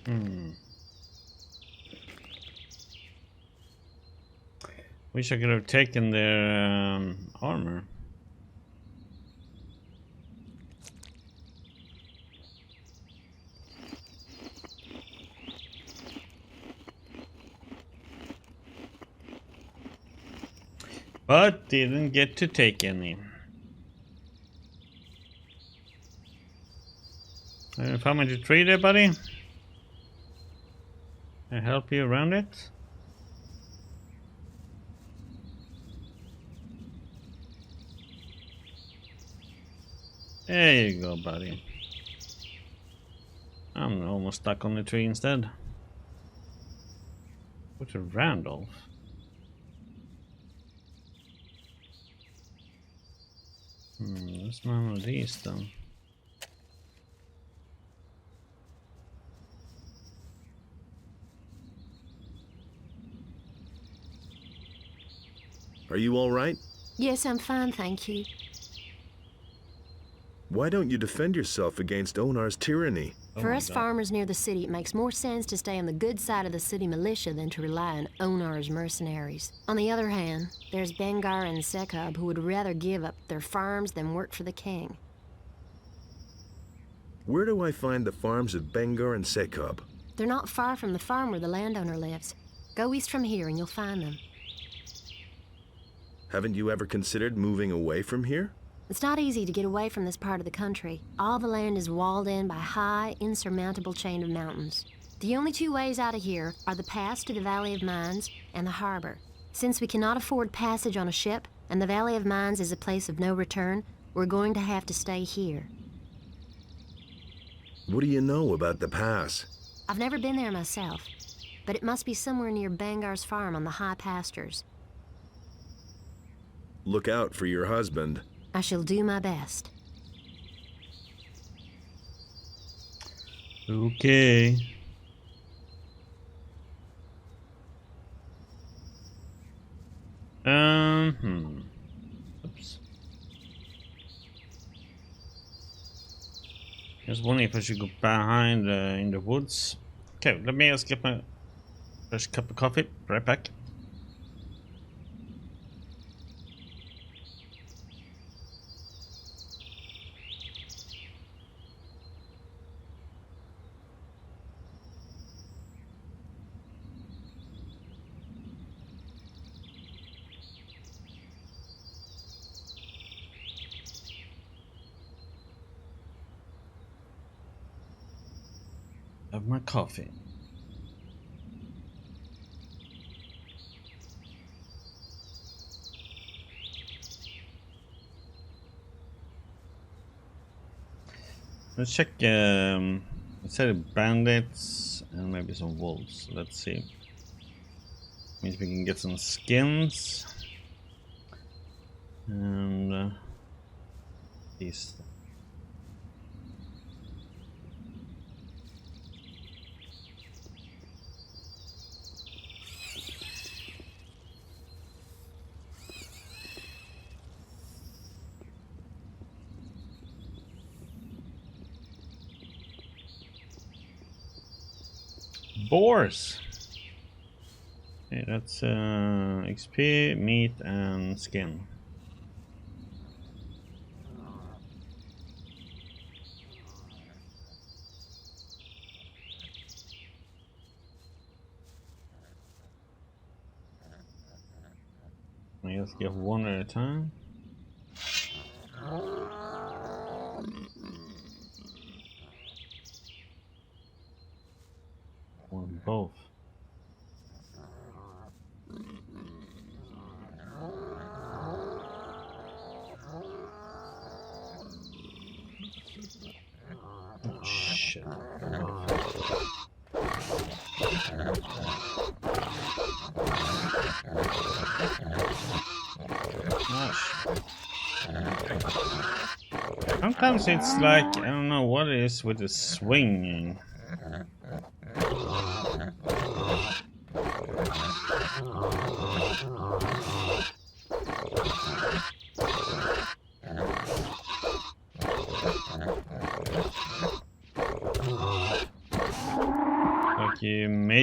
Hmm. Wish I could have taken their armor. But didn't get to take any. Found my tree there, buddy. Can I help you around it? There you go, buddy. I'm almost stuck on the tree instead. What's a Randolph? What's none of these then? Are you all right? Yes, I'm fine, thank you. Why don't you defend yourself against Onar's tyranny? For us farmers near the city, it makes more sense to stay on the good side of the city militia than to rely on Onar's mercenaries. On the other hand, there's Bengar and Sekab who would rather give up their farms than work for the king. Where do I find the farms of Bengar and Sekab? They're not far from the farm where the landowner lives. Go east from here and you'll find them. Haven't you ever considered moving away from here? It's not easy to get away from this part of the country. All the land is walled in by high, insurmountable chain of mountains. The only two ways out of here are the pass to the Valley of Mines and the harbor. Since we cannot afford passage on a ship, and the Valley of Mines is a place of no return, we're going to have to stay here. What do you know about the pass? I've never been there myself, but it must be somewhere near Bengar's farm on the high pastures. Look out for your husband. I shall do my best. Okay. Oops. Just wondering if I should go behind in the woods. Okay, let me just get my fresh cup of coffee. Right back. Have my coffee. Let's check. Let's say bandits and maybe some wolves. Let's see. Means we can get some skins and these. Boars. Okay, that's XP, meat, and skin. I just get one at a time. One both. Oh, shit. Gosh. Sometimes it's like, I don't know what it is with the swinging.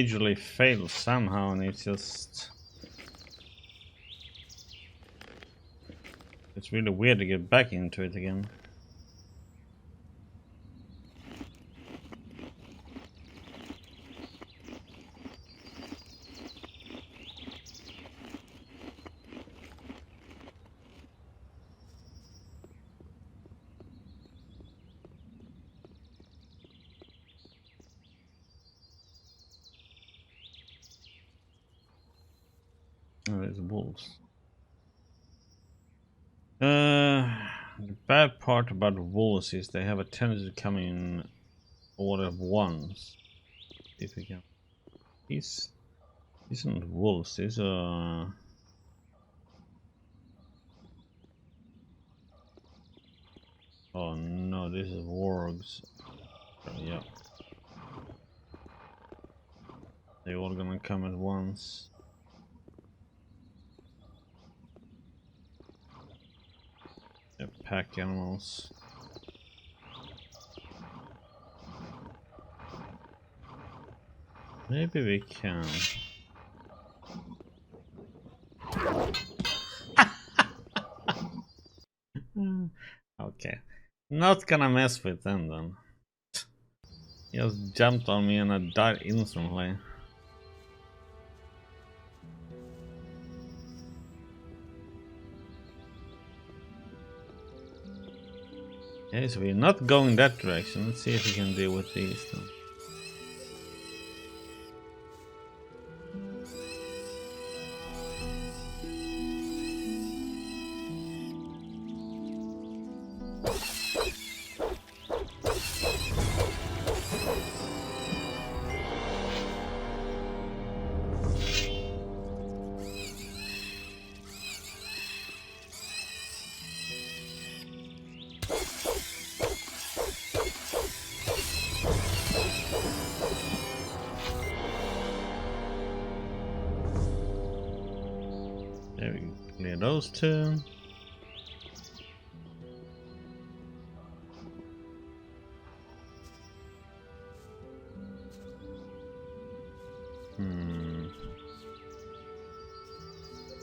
majorly failed somehow, and it's just... It's really weird to get back into it again. Oh, there's wolves. The bad part about wolves is they have a tendency to come in order of ones. If we can. These aren't wolves, these are... Oh no, this is wargs. Yeah. They're all gonna come at once. They're pack animals. Maybe we can. Okay. Not gonna mess with them then. He just jumped on me and I died instantly. Okay, so we're not going that direction. Let's see if we can deal with these then. There we go. Clear those two.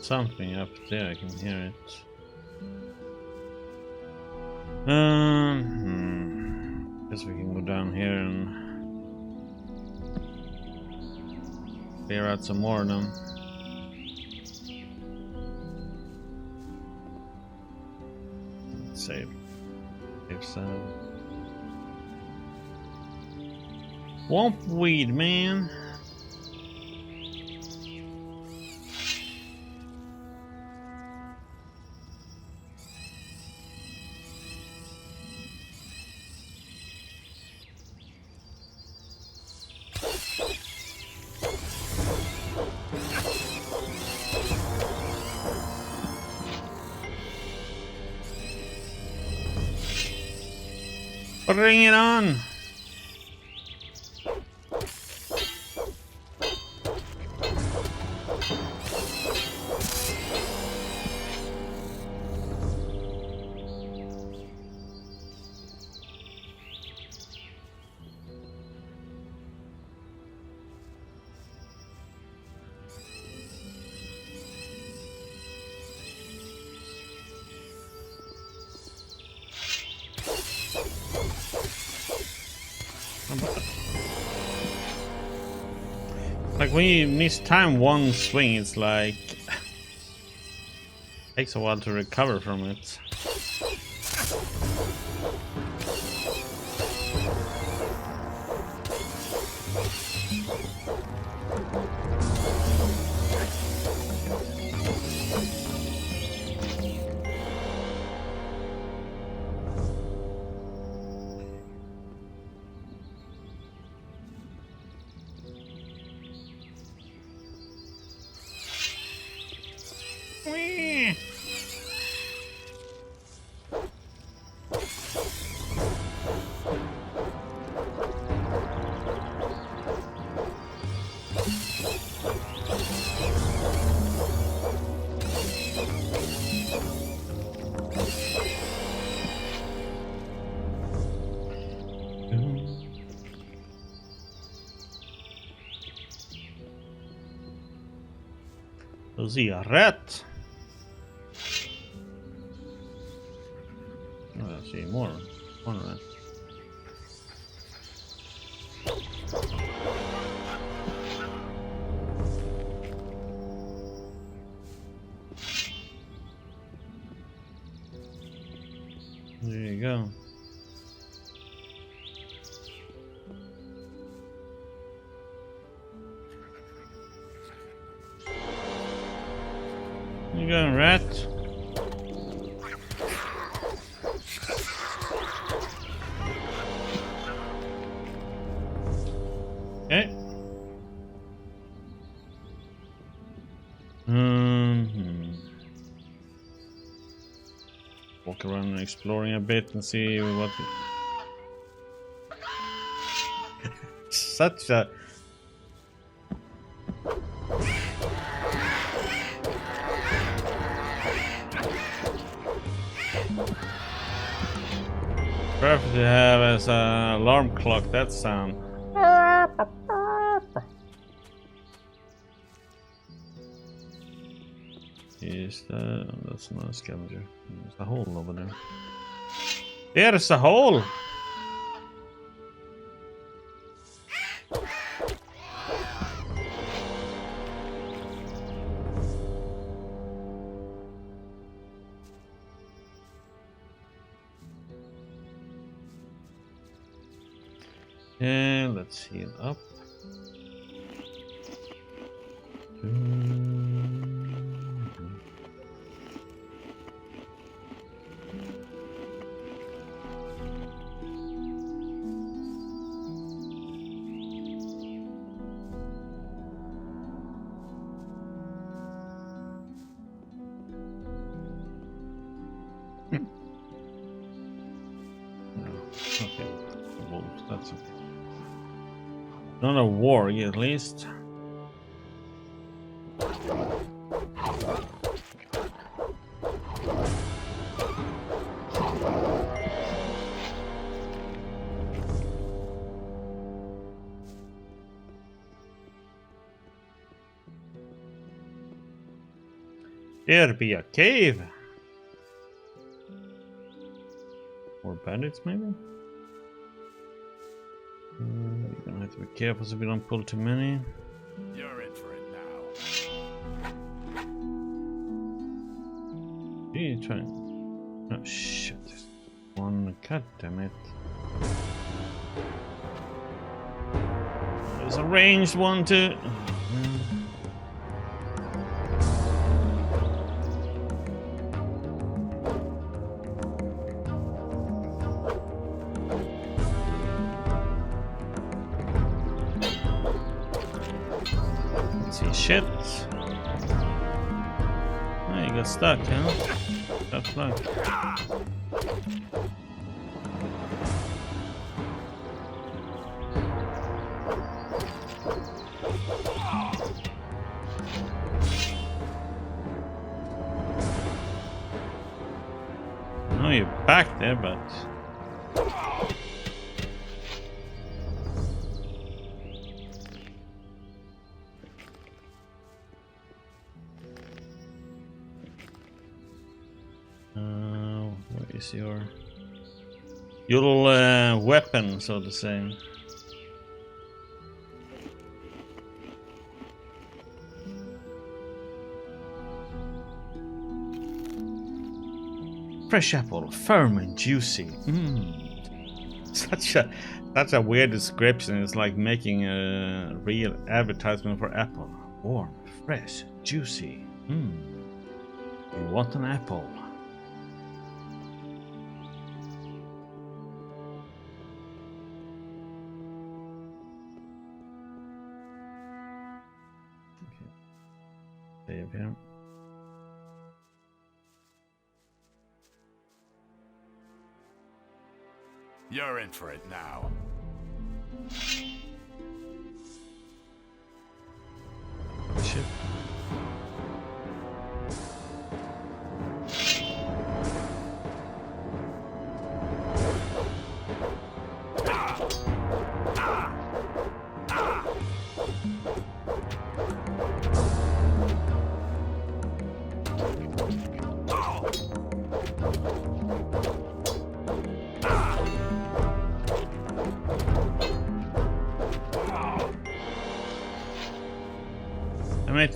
Something up there, I can hear it. Guess we can go down here and clear out some more of them. Save some. Swamp weed, man. Bring it on! Like when you miss time one swing, it's like takes a while to recover from it. I see a rat. Oh, I see more. One rat. There you go. You going, rat? Okay. Walk around and exploring a bit and see what. Such a. Perfect to have as an alarm clock, that sound. Is that? That's not a scavenger. There's a hole over there. There's a hole! And let's heal up. Okay, wolves, that's okay. Not a warg, at least. There be a cave. Or bandits, maybe? You're gonna have to be careful so we don't pull too many. You're in for it now. You try. Oh shit! One, god damn it! There's a ranged one too. Shit. Oh, you got stuck, huh? Tough luck. Oh, you're back there, but... what is your little weapon, so to say? Fresh apple, firm and juicy. Such a weird description. It's like making a real advertisement for apple. Warm, fresh, juicy. You want an apple? Okay. Save here. You're in for it now. Shit.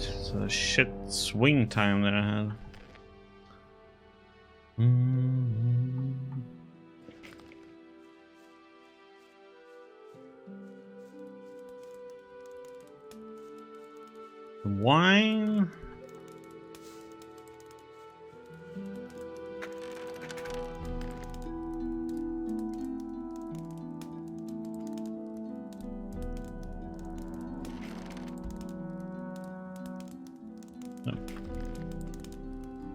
It's a shit swing time that I had. Wine. No.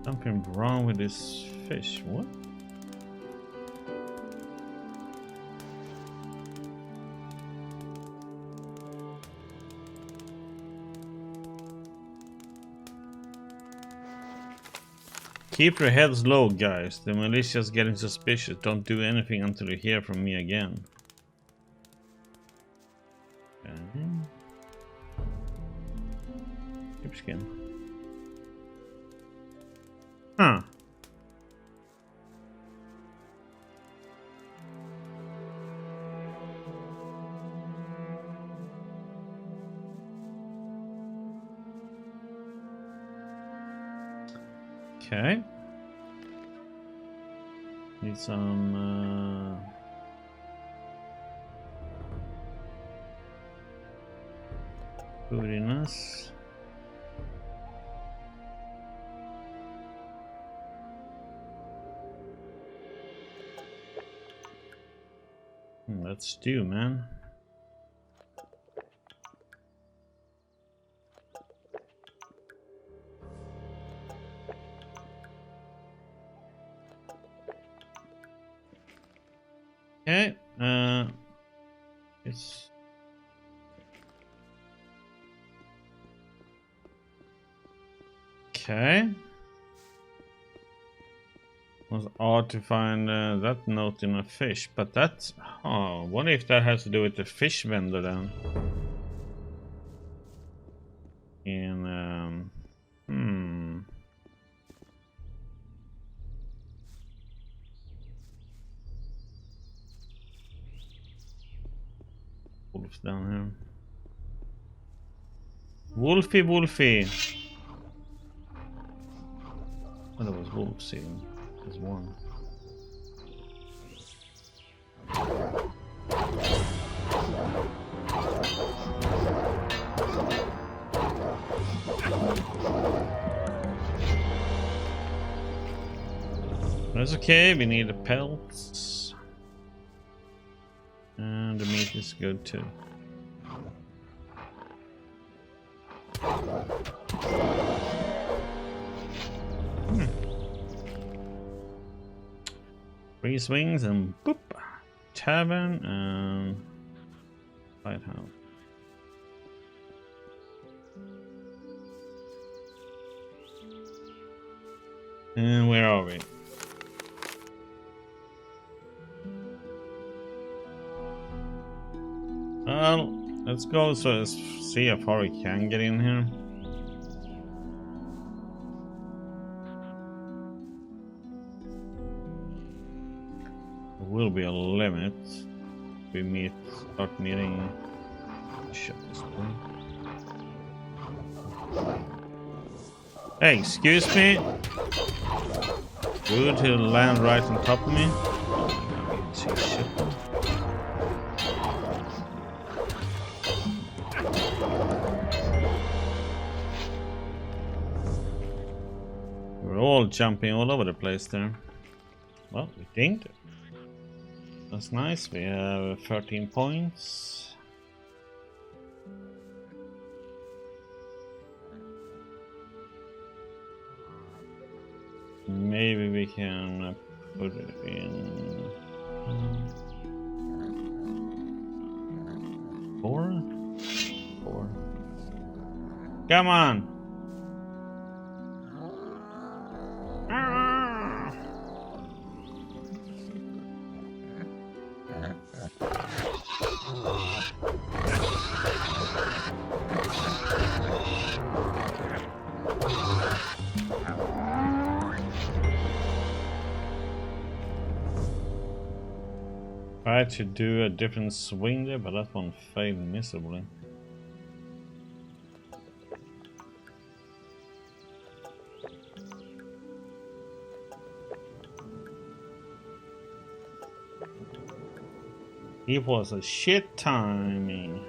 Something wrong with this fish. What? Keep your heads low, guys. The militia's getting suspicious. Don't do anything until you hear from me again. Okay. Sheepskin. Huh. Okay. Need some foodiness. Let's stew, man. Okay, it's okay. Was odd to find that note in a fish, but that's what if that has to do with the fish vendor then? In wolves down here. Wolfie, Wolfie. Oh, that was wolves even. There's one. That's okay, we need the pelts. And the meat is good too. Three swings and boop. Tavern and lighthouse. And where are we? Well, let's go so let's see how far we can get in here. There will be a limit. We start meeting. Shut this door. Hey, excuse me. Rude to land right on top of me. Oh, you can see shit. We're all jumping all over the place there. Well, we think that's nice. We have 13 points. Maybe we can put it in 4. Come on. Tried to do a different swing there, but that one failed miserably. It was a shit timing.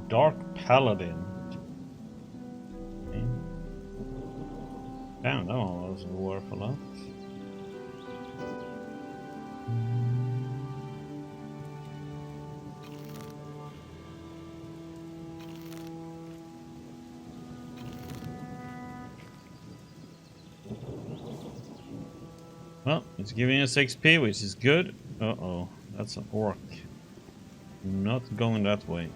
Dark Paladin. Okay. Damn, that one was worth a lot. Well, it's giving us XP, which is good. Uh-oh, that's an orc. Not going that way.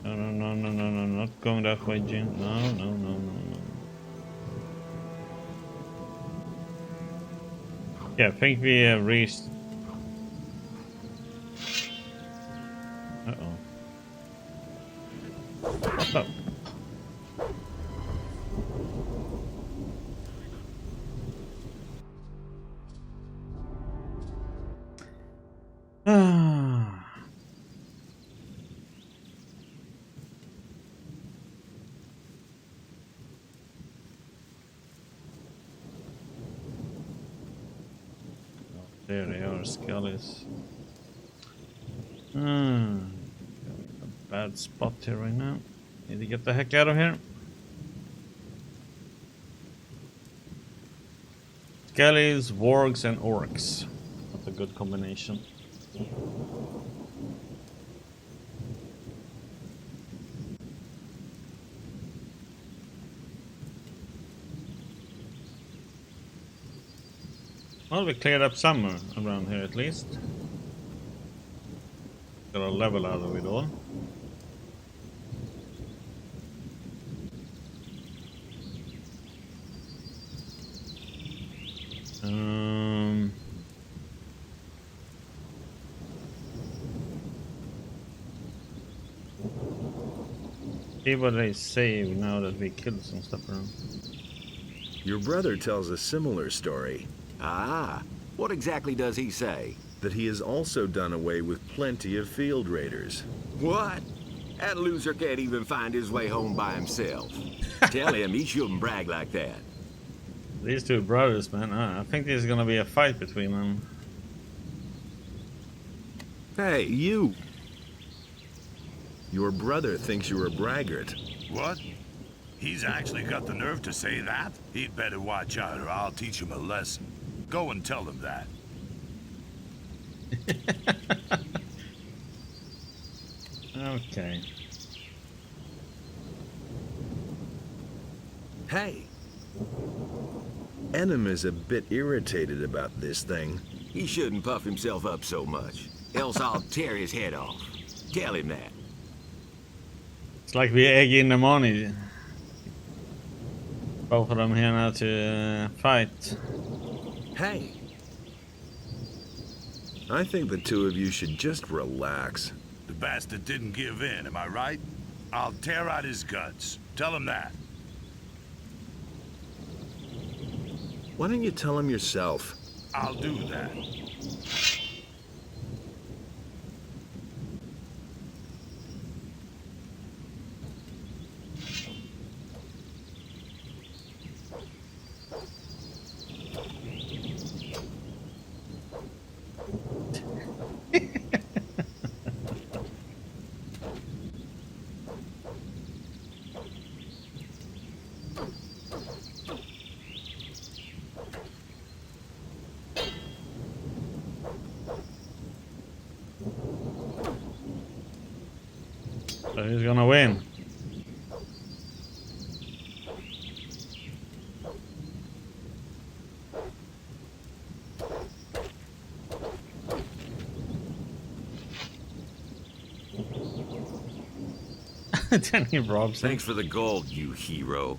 No, not going that way, Jim. No. Yeah, I think we have reached... Uh-oh. What's up? There they are, skellies. A bad spot here right now. Need to get the heck out of here. Skellies, wargs, and orcs. That's a good combination. Well, we cleared up some around here at least. Got a level out of it all. See what they say now that we killed some stuff around. Your brother tells a similar story. Ah, what exactly does he say? That he has also done away with plenty of field raiders. What? That loser can't even find his way home by himself. Tell him he shouldn't brag like that. These two brothers, man, I think there's gonna be a fight between them. Hey, you! Your brother thinks you're a braggart. What? He's actually got the nerve to say that? He'd better watch out or I'll teach him a lesson. Go and tell him that. Okay. Hey! Enem is a bit irritated about this thing. He shouldn't puff himself up so much, else I'll tear his head off. Tell him that. It's like we egg in the money. Both of them here now to fight. Hey! I think the two of you should just relax. The bastard didn't give in, am I right? I'll tear out his guts. Tell him that. Why don't you tell him yourself? I'll do that. So who's gonna win? Then he robs him. Thanks for the gold, you hero.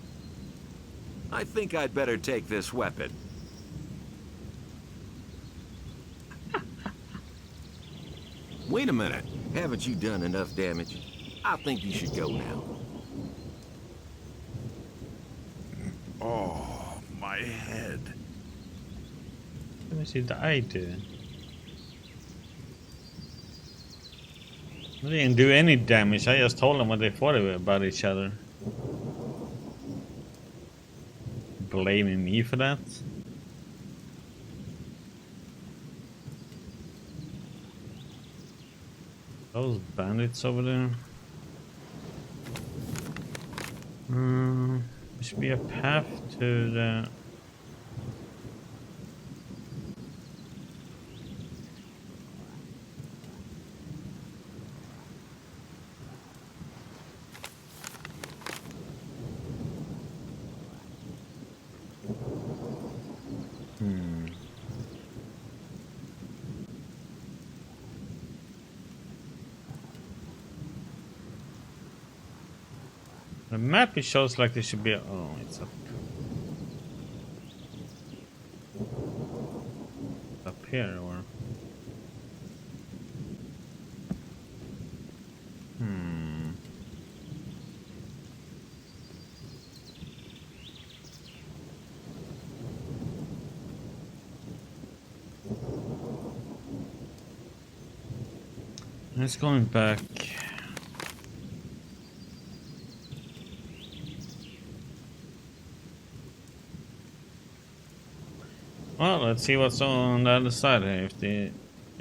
I think I'd better take this weapon. Wait a minute. Haven't you done enough damage? I think you should go now. Oh, my head. Let me see the eye do. They didn't do any damage. I just told them what they thought about each other. Blaming me for that? Those bandits over there. There should be a path to the... The map it shows like there should be a... Oh, it's up here or... It's going back. Well, let's see what's on the other side here, if they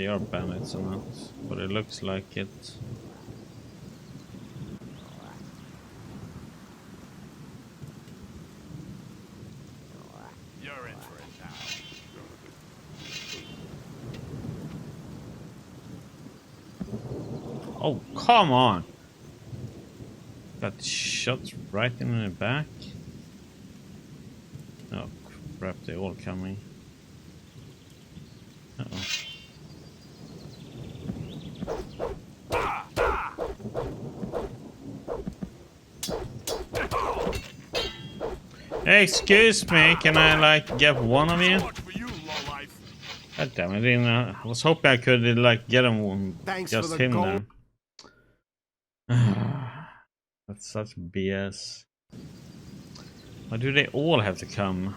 are bandits or not. But it looks like it. You're in for it now. Oh, come on! Got shot right in the back. Oh crap, they're all coming. Uh-oh. Hey, excuse me, can I like get one of you? God damn it, I was hoping I could like get him. Thanks just for the him gold. then. That's such BS. Why do they all have to come?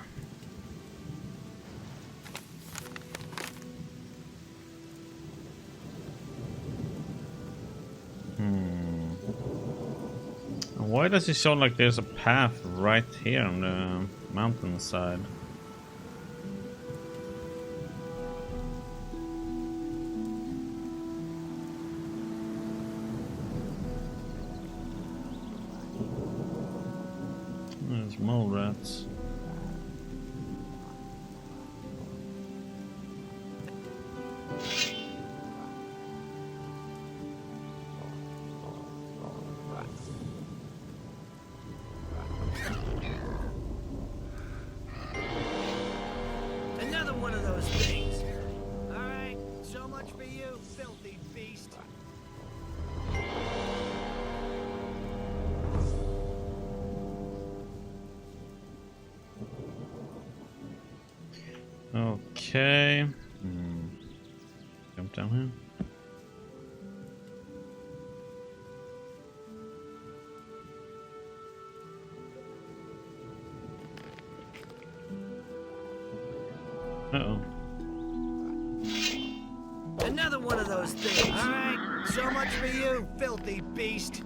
Why does it show like there's a path right here on the mountainside? There's mole rats. Another one of those things. All right, so much for you, filthy beast. Okay. Jump down here. Uh-oh. Another one of those things. All right, so much for you, filthy beast.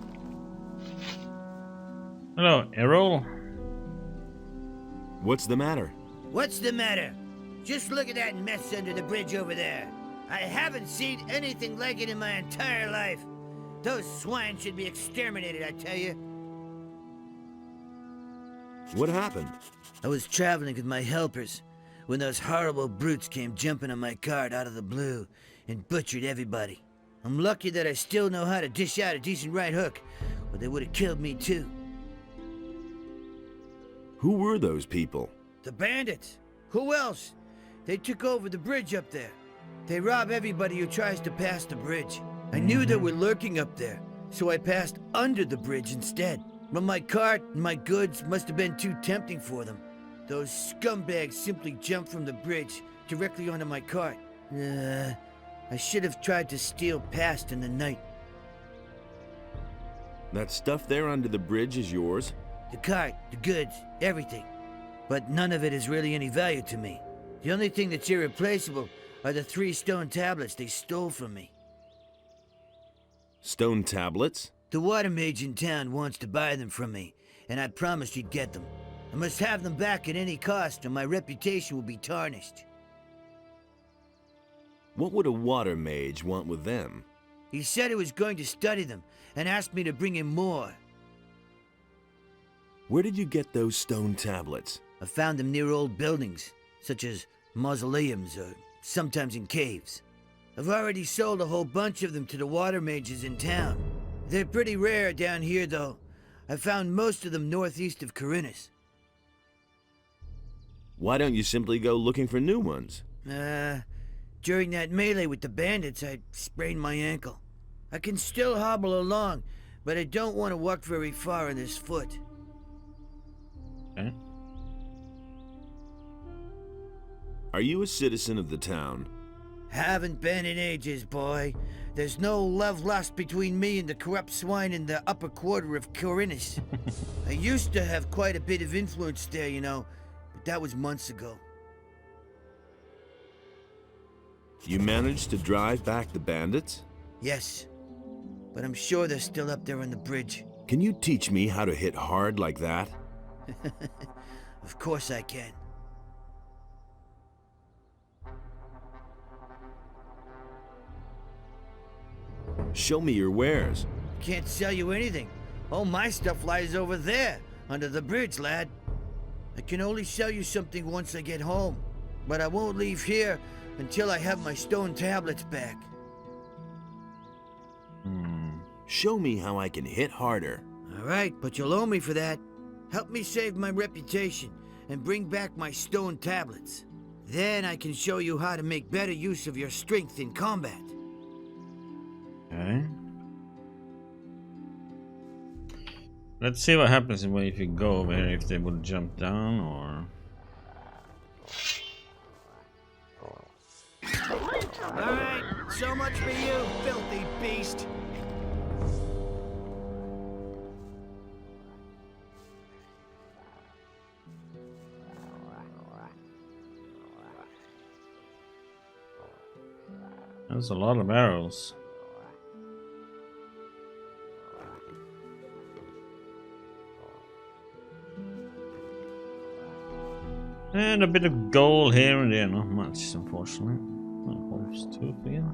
Hello, Errol. What's the matter? What's the matter? Just look at that mess under the bridge over there. I haven't seen anything like it in my entire life. Those swine should be exterminated, I tell you. What happened? I was traveling with my helpers when those horrible brutes came jumping on my cart out of the blue and butchered everybody. I'm lucky that I still know how to dish out a decent right hook, or they would have killed me too. Who were those people? The bandits. Who else? They took over the bridge up there. They rob everybody who tries to pass the bridge. I knew they were lurking up there, so I passed under the bridge instead. But my cart and my goods must have been too tempting for them. Those scumbags simply jumped from the bridge directly onto my cart. I should have tried to steal past in the night. That stuff there under the bridge is yours? The cart, the goods, everything. But none of it is really any value to me. The only thing that's irreplaceable are the 3 stone tablets they stole from me. Stone tablets? The water mage in town wants to buy them from me, and I promised he'd get them. I must have them back at any cost, or my reputation will be tarnished. What would a water mage want with them? He said he was going to study them, and asked me to bring him more. Where did you get those stone tablets? I found them near old buildings, such as mausoleums, or sometimes in caves. I've already sold a whole bunch of them to the water mages in town. They're pretty rare down here, though. I found most of them northeast of Corinus. Why don't you simply go looking for new ones? During that melee with the bandits, I sprained my ankle. I can still hobble along, but I don't want to walk very far on this foot. Okay. Are you a citizen of the town? Haven't been in ages, boy. There's no love lost between me and the corrupt swine in the upper quarter of Corinus. I used to have quite a bit of influence there, you know, but that was months ago. You managed to drive back the bandits? Yes, but I'm sure they're still up there on the bridge. Can you teach me how to hit hard like that? Of course I can. Show me your wares. Can't sell you anything. All my stuff lies over there, under the bridge, lad. I can only sell you something once I get home, but I won't leave here until I have my stone tablets back. Show me how I can hit harder. All right, but you'll owe me for that. Help me save my reputation and bring back my stone tablets. Then I can show you how to make better use of your strength in combat. Okay. Let's see what happens if you go over here, if they will jump down or... Alright, so much for you, filthy beast. There's a lot of arrows. And a bit of gold here and there, not much, unfortunately. Oh, horse tooth again.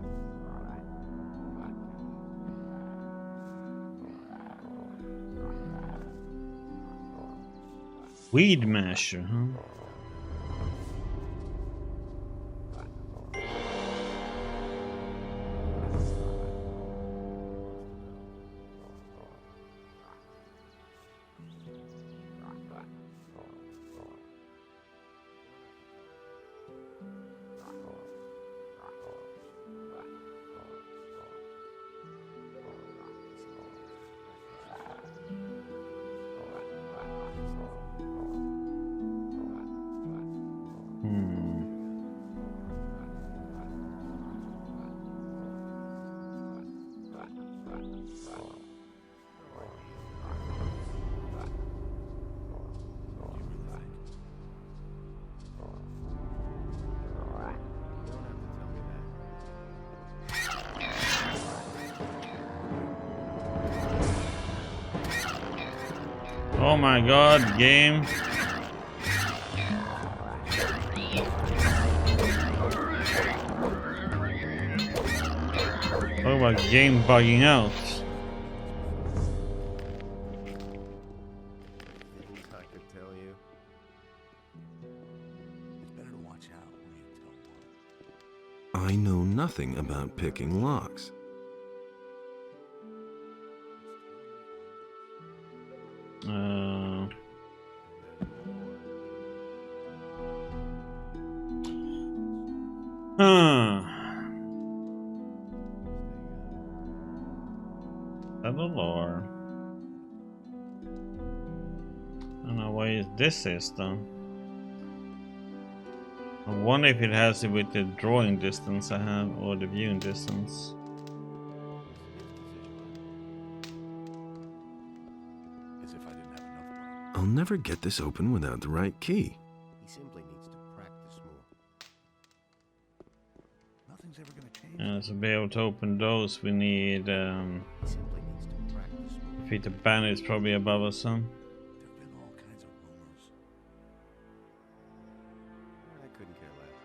Weed masher, huh? Oh my god, game. Talk about game bugging out. I could tell you. It's better to watch out when you tell one. I know nothing about picking locks. Hello, Lord. I don't know why this is though. I wonder if it has it with the drawing distance I have or the viewing distance. As if I didn't have enough. I'll never get this open without the right key. He simply needs to practice more. Nothing's nothing's ever gonna change. To be able to open those, we need He simply needs to practice more. defeat the bandits probably above us. Some. There've been all kinds of rumors. I couldn't care less.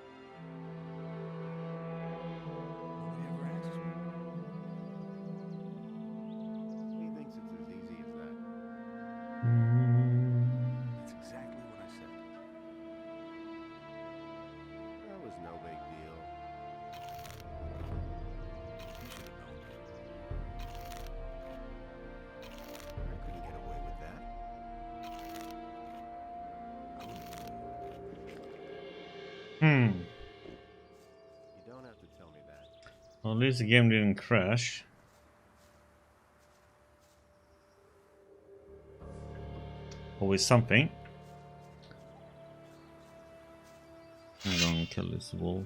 Nobody ever asks me. He thinks it's as easy as that. That's exactly what I said. That was no big deal. You should have known better. I couldn't get away with that. I wouldn't. You don't have to tell me that. Well, at least the game didn't crash. Always something. I'm gonna kill this wolf.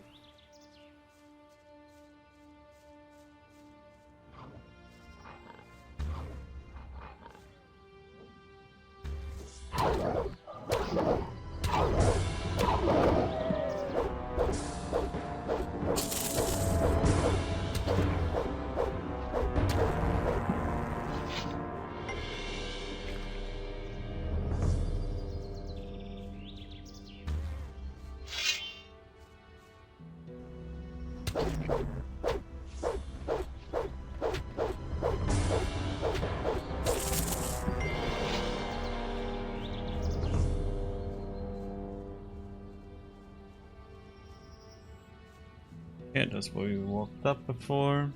Yeah, that's where we walked up before.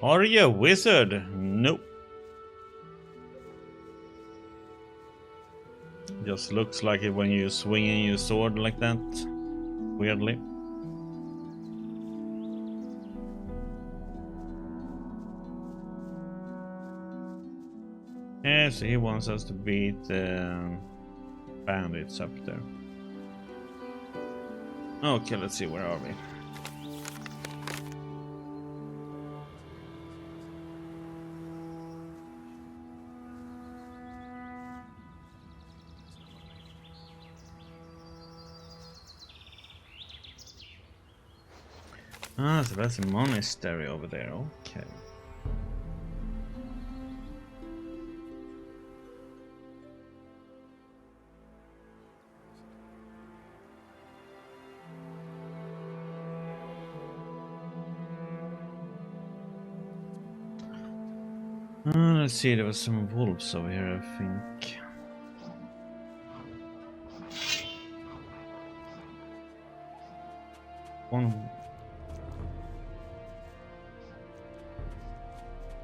Are you a wizard? Nope. Just looks like it when you're swinging your sword like that. Weirdly. Yeah, so he wants us to beat bandits up there. Okay, let's see, where are we? Ah, so that's a monastery over there, okay. Let's see, there was some wolves over here, I think. One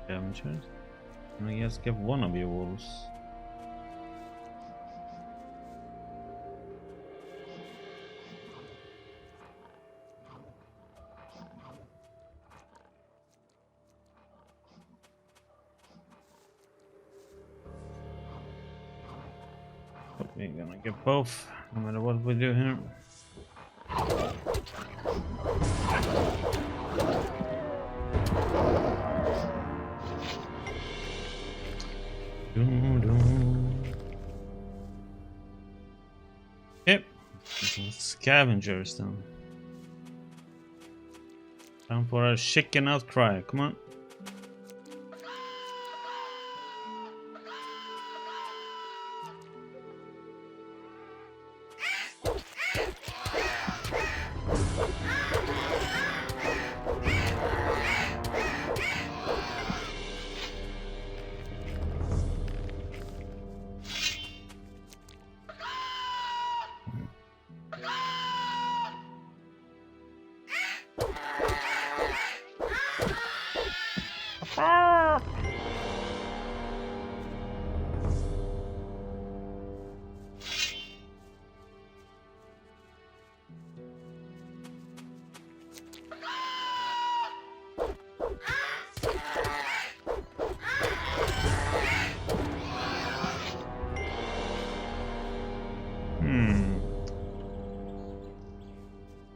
scavengers. I guess get one of your wolves. But we're gonna get both, no matter what we do here. Yep, some scavengers then. Time for a chicken outcry, come on.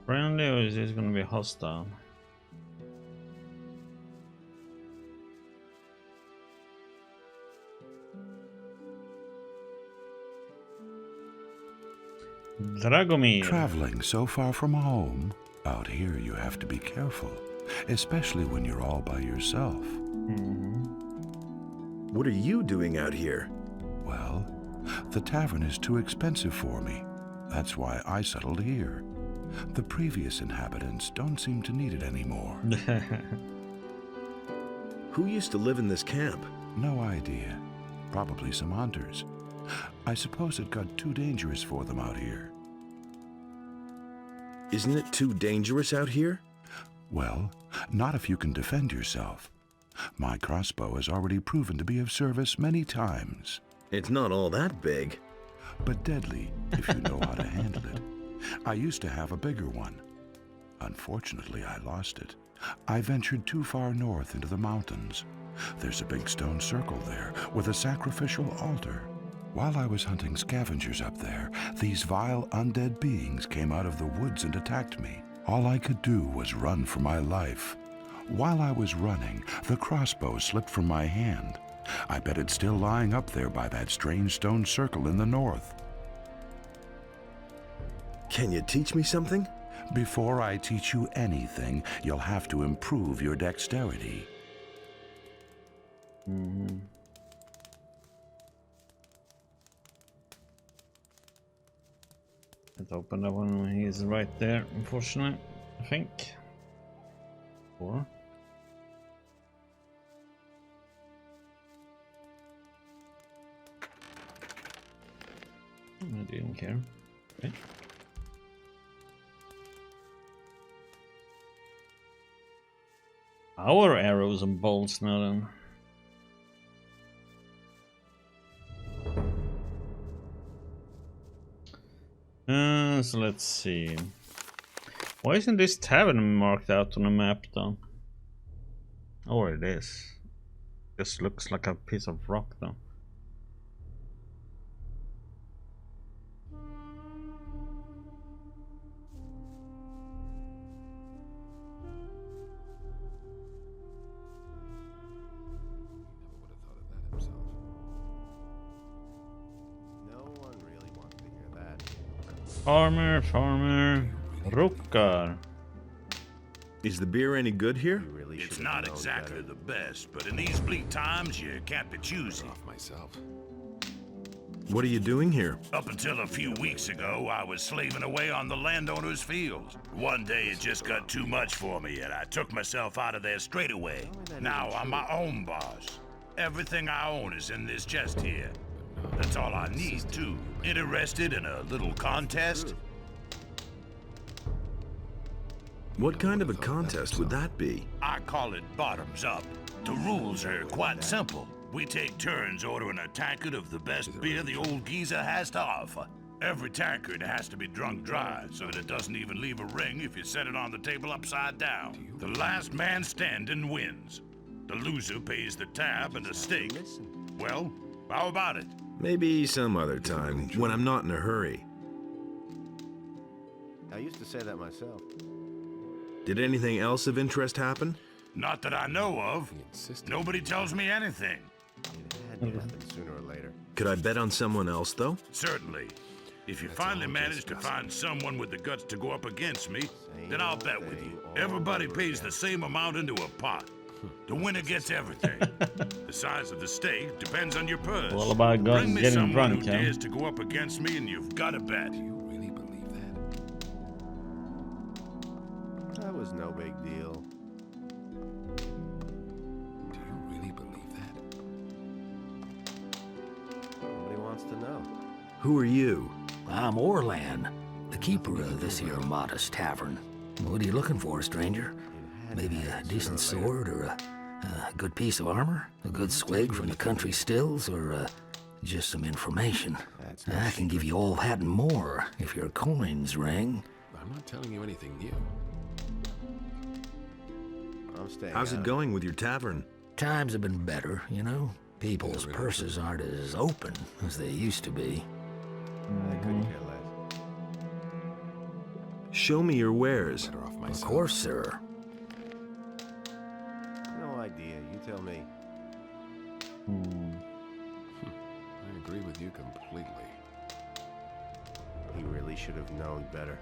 Friendly, or is this gonna be hostile? Dragomir. Traveling so far from home, out here you have to be careful, especially when you're all by yourself. What are you doing out here? Well, the tavern is too expensive for me. That's why I settled here. The previous inhabitants don't seem to need it anymore. Who used to live in this camp? No idea. Probably some hunters. I suppose it got too dangerous for them out here. Isn't it too dangerous out here? Well, not if you can defend yourself. My crossbow has already proven to be of service many times. It's not all that big. But deadly if you know how to handle it. I used to have a bigger one. Unfortunately, I lost it. I ventured too far north into the mountains. There's a big stone circle there with a sacrificial altar. While I was hunting scavengers up there, these vile undead beings came out of the woods and attacked me. All I could do was run for my life. While I was running, the crossbow slipped from my hand. I bet it's still lying up there by that strange stone circle in the north. Can you teach me something? Before I teach you anything, you'll have to improve your dexterity. Let's open that one when he's right there, unfortunately, I think. Or... I didn't care. Okay. Our arrows and bolts now then. So let's see. Why isn't this tavern marked out on a map though? Oh, it is. Just looks like a piece of rock though. Farmer, Rukkar. Is the beer any good here? It's not exactly the best, but in these bleak times, you can't be choosy. What are you doing here? Up until a few weeks ago, I was slaving away on the landowner's fields. One day it just got too much for me, and I took myself out of there straight away. Now I'm my own boss. Everything I own is in this chest here. That's all I need, too. Interested in a little contest? What kind of a contest would that be? I call it bottoms up. The rules are quite simple. We take turns ordering a tankard of the best beer the old geezer has to offer. Every tankard has to be drunk dry, so that it doesn't even leave a ring if you set it on the table upside down. The last man standing wins. The loser pays the tab and the stake. Well, how about it? Maybe some other time, when I'm not in a hurry. I used to say that myself. Did anything else of interest happen? Not that I know of. Nobody tells me anything. It had to happen sooner or later. Could I bet on someone else, though? Certainly. If you finally manage to find someone with the guts to go up against me, then I'll bet with you. Everybody pays the same amount into a pot. The winner gets everything. The size of the stake depends on your purse. All about Bring me getting someone drunk, who yeah. dares to go up against me, and you've got a bet. Do you really believe that? That was no big deal. Do you really believe that? Nobody wants to know. Who are you? I'm Orlan, the keeper of this here modest tavern. What are you looking for, stranger? Maybe a decent sword or a good piece of armor? A good swig from the country stills or just some information? I can give you all that and more if your coins ring. I'm not telling you anything new. I'm staying How's it going with your tavern? Times have been better, you know? People's purses aren't as open as they used to be. I couldn't care less. Show me your wares. Better off Of myself. course, sir. No idea. You tell me. I agree with you completely. He really should have known better.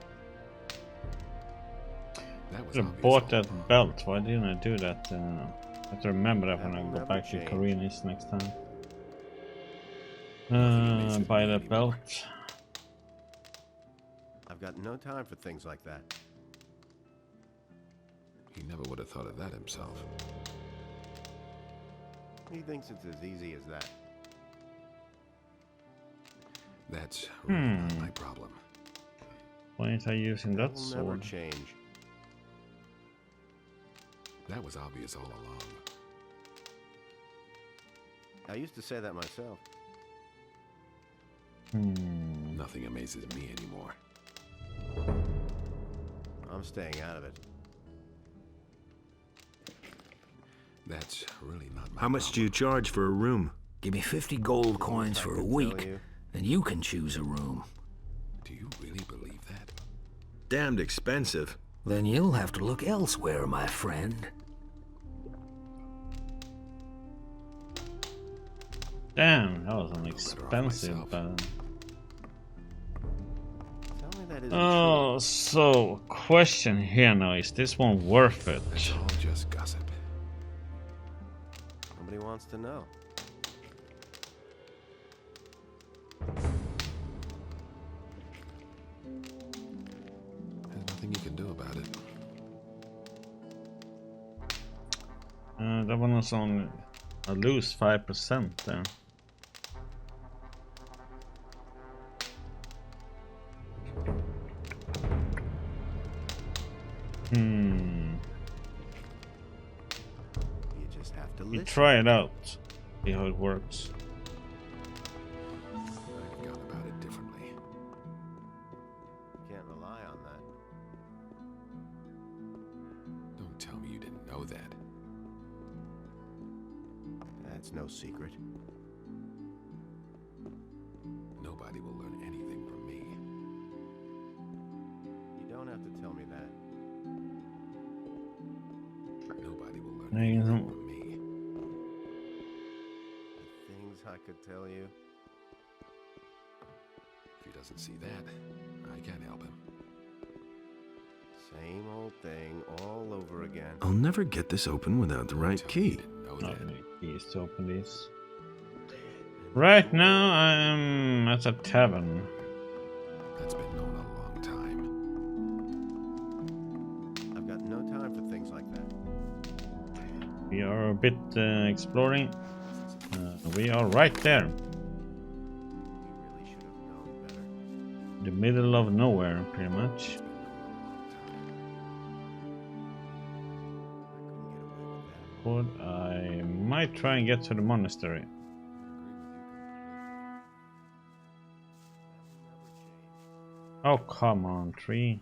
I should have bought that belt. Why didn't I do that? I have to remember that when I go back to Koreanis next time. Buy that belt. I've got no time for things like that. He never would have thought of that himself. He thinks it's as easy as that. That's really not my problem. Why ain't I using that Will never sword? change. That was obvious all along. I used to say that myself. Nothing amazes me anymore. I'm staying out of it. That's really not my How much do you charge for a room? Give me 50 gold coins for a week, and you can choose a room. Do you really believe that? Damned expensive. Then you'll have to look elsewhere, my friend. Damn, that was an expensive. Tell me that isn't Oh, so question here now: is this one worth it? It's all just gossip. true. Nobody wants to know. There's nothing you can do about it. That one was on. I lose 5% there. You just have to You listen. try it out. See how it works. I've gone about it differently. Can't rely on that. Don't tell me you didn't know that. That's no secret. Nobody will learn anything from me. You don't have to tell me that. Nobody will learn No, you anything don't. from me. The things I could tell you. If he doesn't see that, I can't help him. Same old thing all over again. I'll never get this open without the right Tell me you key. didn't know Not that. many keys to open these. Right now I'm at a tavern. That's been known a long time. I've got no time for things like that. We are a bit exploring. We are right there, You really should have known better. the middle of nowhere, pretty much. I couldn't get away with that. But I might try and get to the monastery. Oh, come on, tree.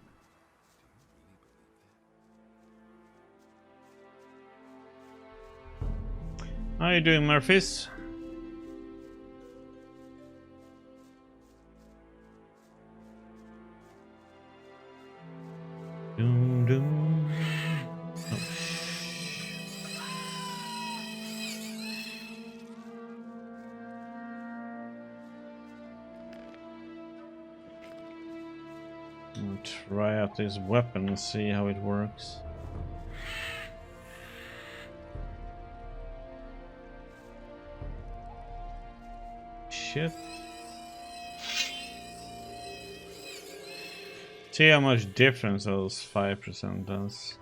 How you doing, Murphys? Doom, doom. Oh. I'll try out this weapon and see how it works. Shit. See how much difference those 5% does.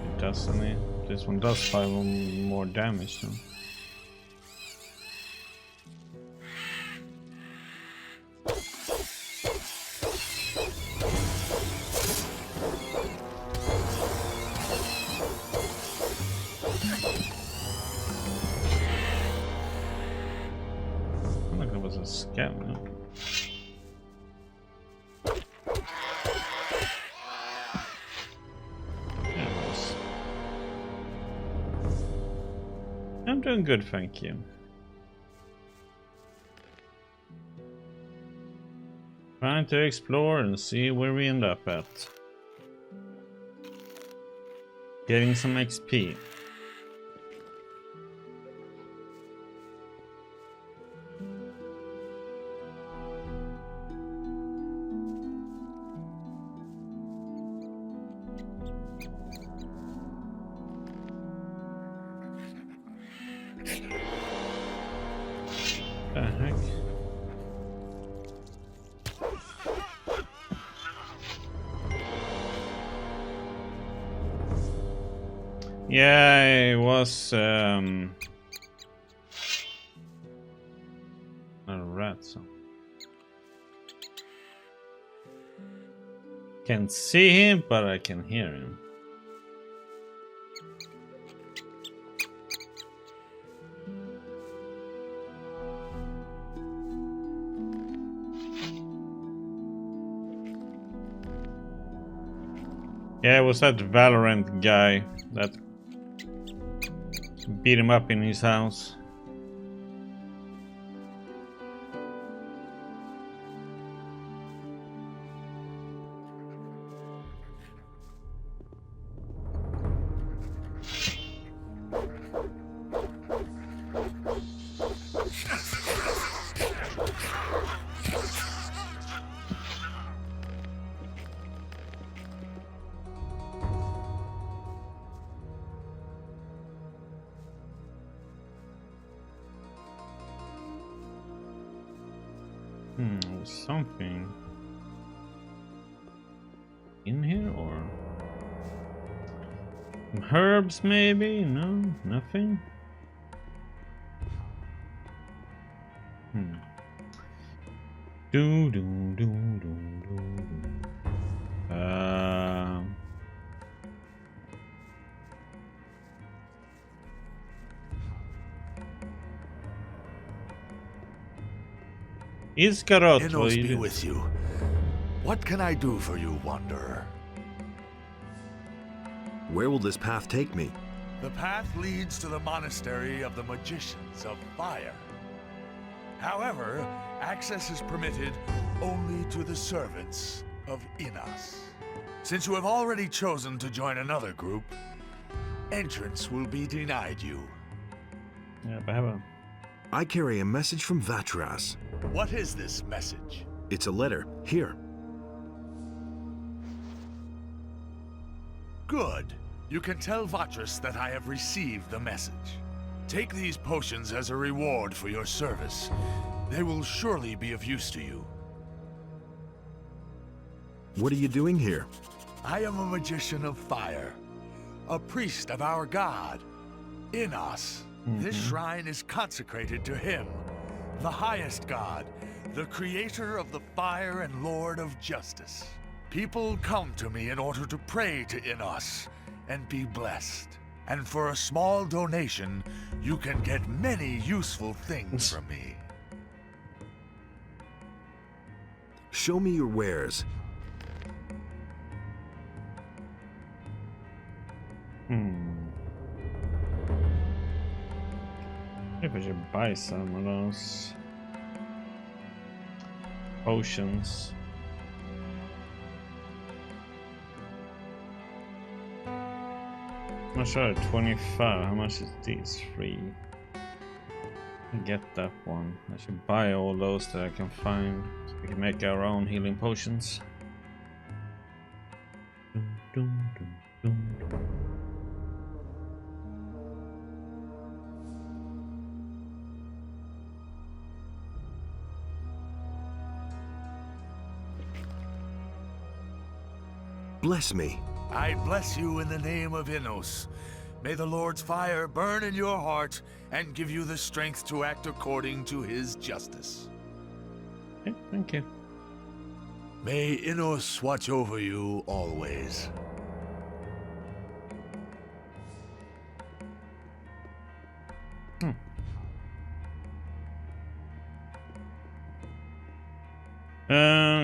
It does any. This one does 5 more damage though. Like there was a scam. No? Yeah, it was. I'm doing good, thank you. Trying to explore and see where we end up at. Getting some XP. The heck? Yeah, it was a rat. So can't see him, but I can hear him. Yeah, it was that Valorant guy that beat him up in his house. Something in here, or some herbs maybe? No, nothing. Do do do do do. Iskarot, Inos be with you. What can I do for you, wanderer? Where will this path take me? The path leads to the Monastery of the Magicians of Fire. However, access is permitted only to the servants of Inas. Since you have already chosen to join another group, entrance will be denied you. Yeah, but I carry a message from Vatras. What is this message? It's a letter. Here. Good. You can tell Vatras that I have received the message. Take these potions as a reward for your service. They will surely be of use to you. What are you doing here? I am a magician of fire, a priest of our god, Inas. This shrine is consecrated to him, the highest god, the creator of the fire and lord of justice. People come to me in order to pray to Inas and be blessed. And for a small donation, you can get many useful things from me. Show me your wares. If I should buy some of those potions. I'm not sure. 25. How much is these? 3. I get that one. I should buy all those that I can find so we can make our own healing potions. Bless me. I bless you in the name of Inos. May the Lord's fire burn in your heart and give you the strength to act according to his justice. Okay, thank you. May Inos watch over you always.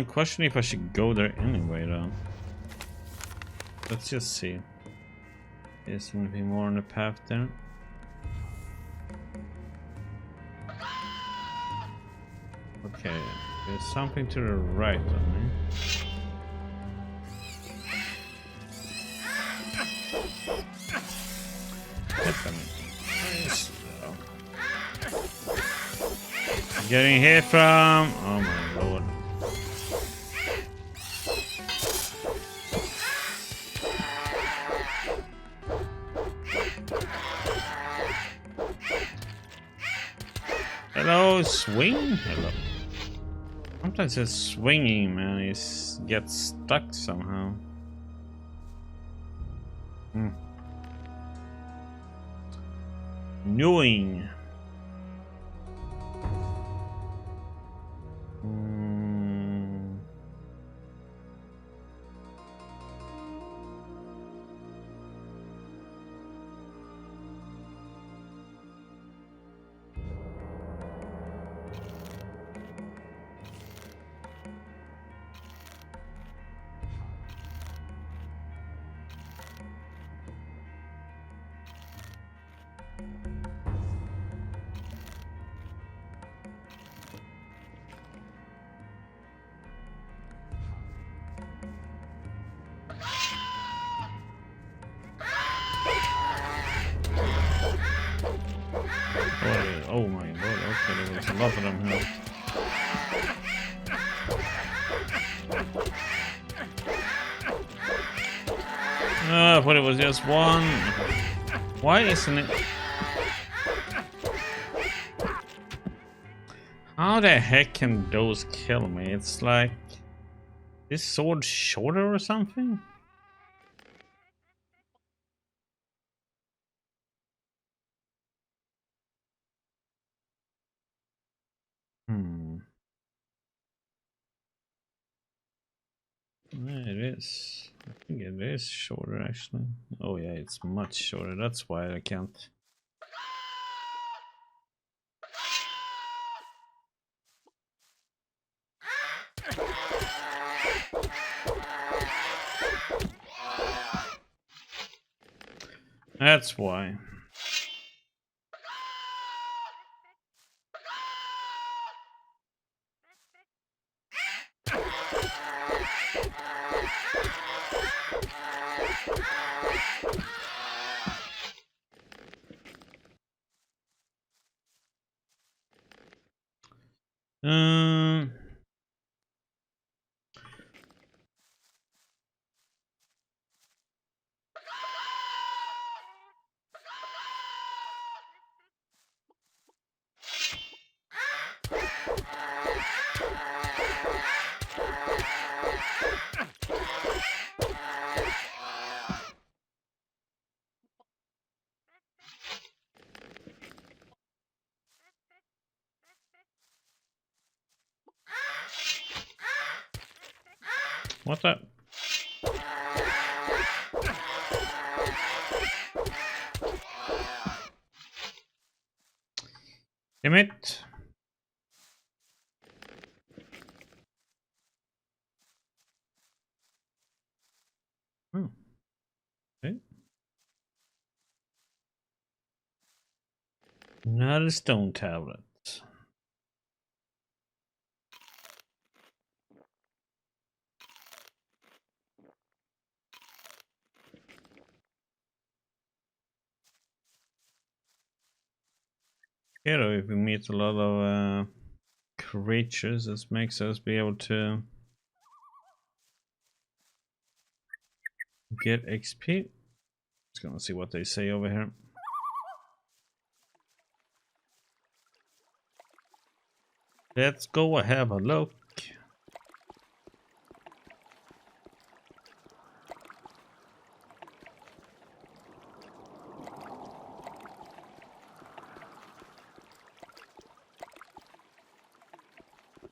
Question if I should go there anyway though. Let's just see. Is there anything more on the path there? Okay, there's something to the right of me. Getting hit from... Oh my lord. Hello, swing? Hello. Sometimes it's swinging, man. It gets stuck somehow. Knowing. Oh my god, okay, there was a lot of them here. I thought it was just one. Why isn't it? How the heck can those kill me? It's like this sword shorter or something? Yeah, it is. I think it is shorter actually. Oh yeah, it's much shorter. That's why I can't. That's why. What's that? Damn it. Oh. Okay. Another stone tablet. Here, if we meet a lot of creatures, this makes us be able to get XP. Let's go and see what they say over here. Let's go have a look.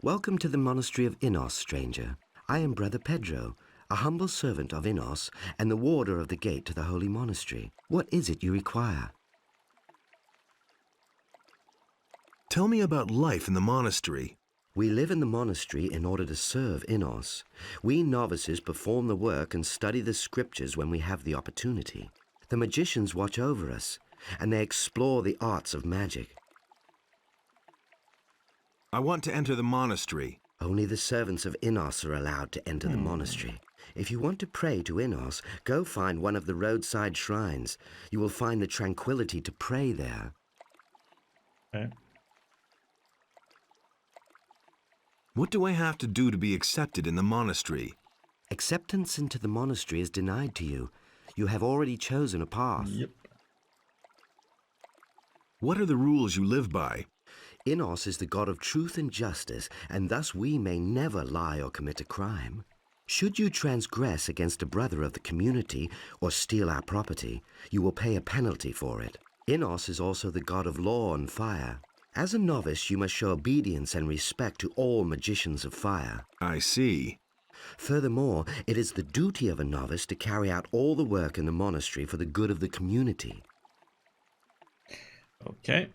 Welcome to the Monastery of Innos, stranger. I am Brother Pedro, a humble servant of Innos and the warder of the gate to the holy monastery. What is it you require? Tell me about life in the monastery. We live in the monastery in order to serve Innos. We novices perform the work and study the scriptures when we have the opportunity. The magicians watch over us, and they explore the arts of magic. I want to enter the monastery. Only the servants of Innos are allowed to enter the monastery. If you want to pray to Innos, go find one of the roadside shrines. You will find the tranquility to pray there. Okay. What do I have to do to be accepted in the monastery? Acceptance into the monastery is denied to you. You have already chosen a path. Yep. What are the rules you live by? Innos is the god of truth and justice, and thus we may never lie or commit a crime. Should you transgress against a brother of the community or steal our property, you will pay a penalty for it. Innos is also the god of law and fire. As a novice, you must show obedience and respect to all magicians of fire. I see. Furthermore, it is the duty of a novice to carry out all the work in the monastery for the good of the community. Okay.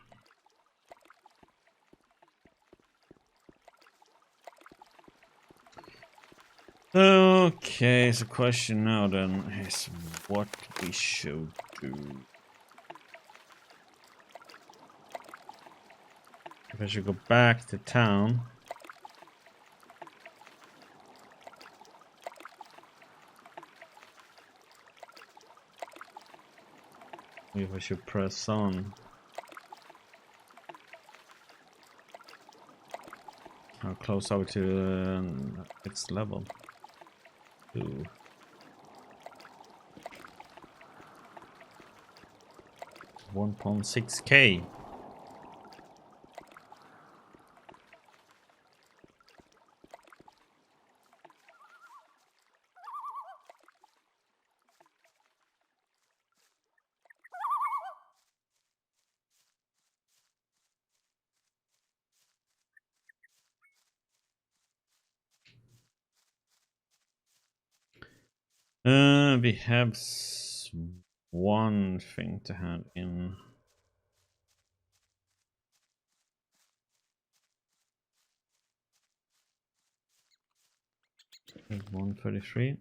Okay, so question now then is what we should do. If I should go back to town. If I should press on. How close are we to its level? 2. $1.6K. We have one thing to hand in. There's 133.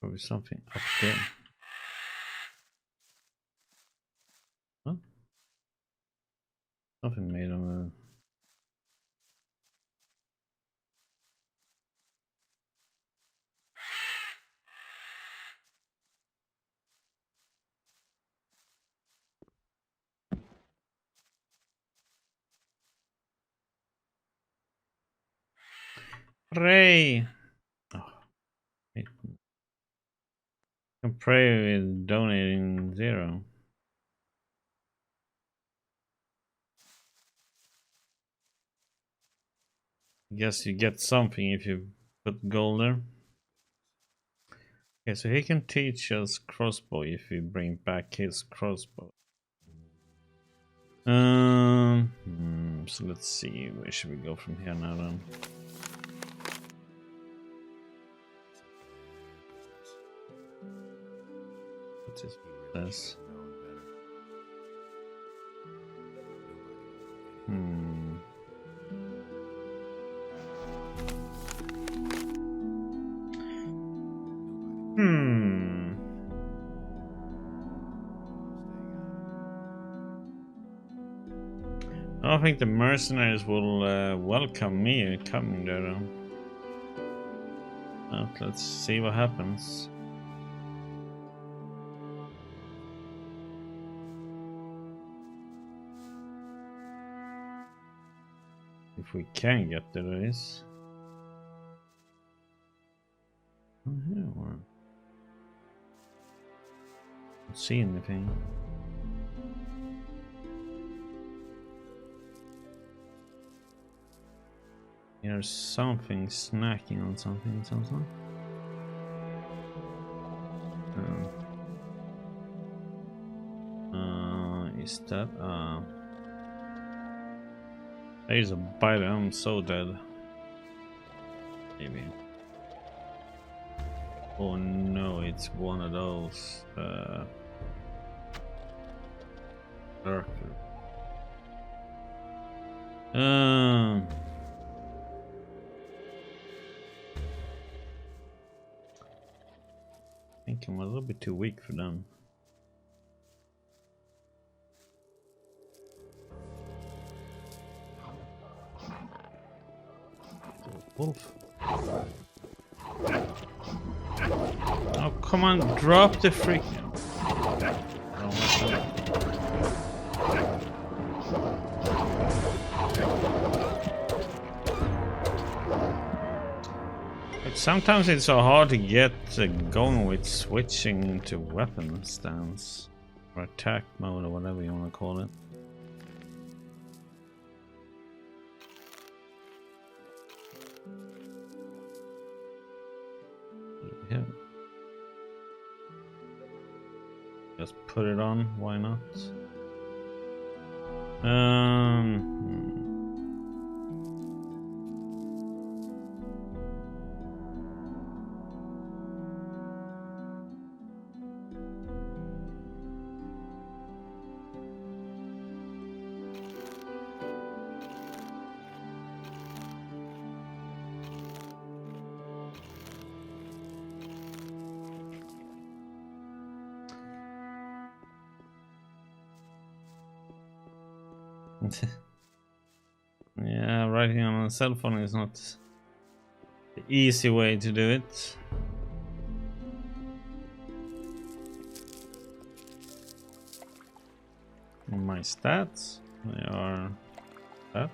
Probably something up there. Huh? Something made on pray. Oh, I can pray with donating 0. Guess you get something if you put gold there. Okay, so he can teach us crossbow if we bring back his crossbow. So let's see, where should we go from here now then? What's this? I don't think the mercenaries will welcome me coming there though. Let's see what happens. If we can get there, that is. Oh, here or don't see anything. There's something snacking on something, something. Is that there's a bite, I'm so dead. Maybe. Oh no, it's one of those darker. I think I'm a little bit too weak for them. Wolf. Oh, come on, drop the freak. I don't want that. Sometimes it's so hard to get going with switching into weapon stance or attack mode or whatever you want to call it. Yeah. Just put it on, why not? Yeah, writing on a cell phone is not the easy way to do it. My stats, they are that.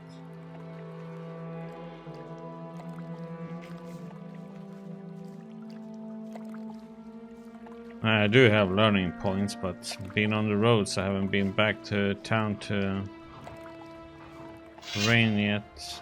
I do have learning points, but being on the roads, I haven't been back to town to rain yet.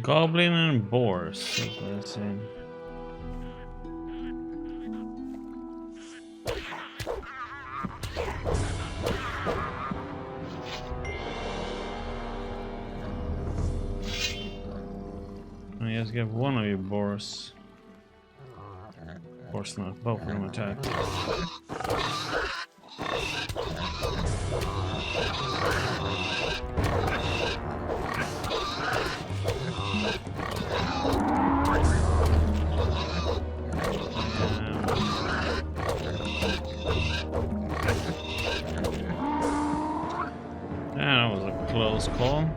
Goblin and boars, that's what I'm saying. I just get one of you boars. Of course not, both of them attack. That was a close call.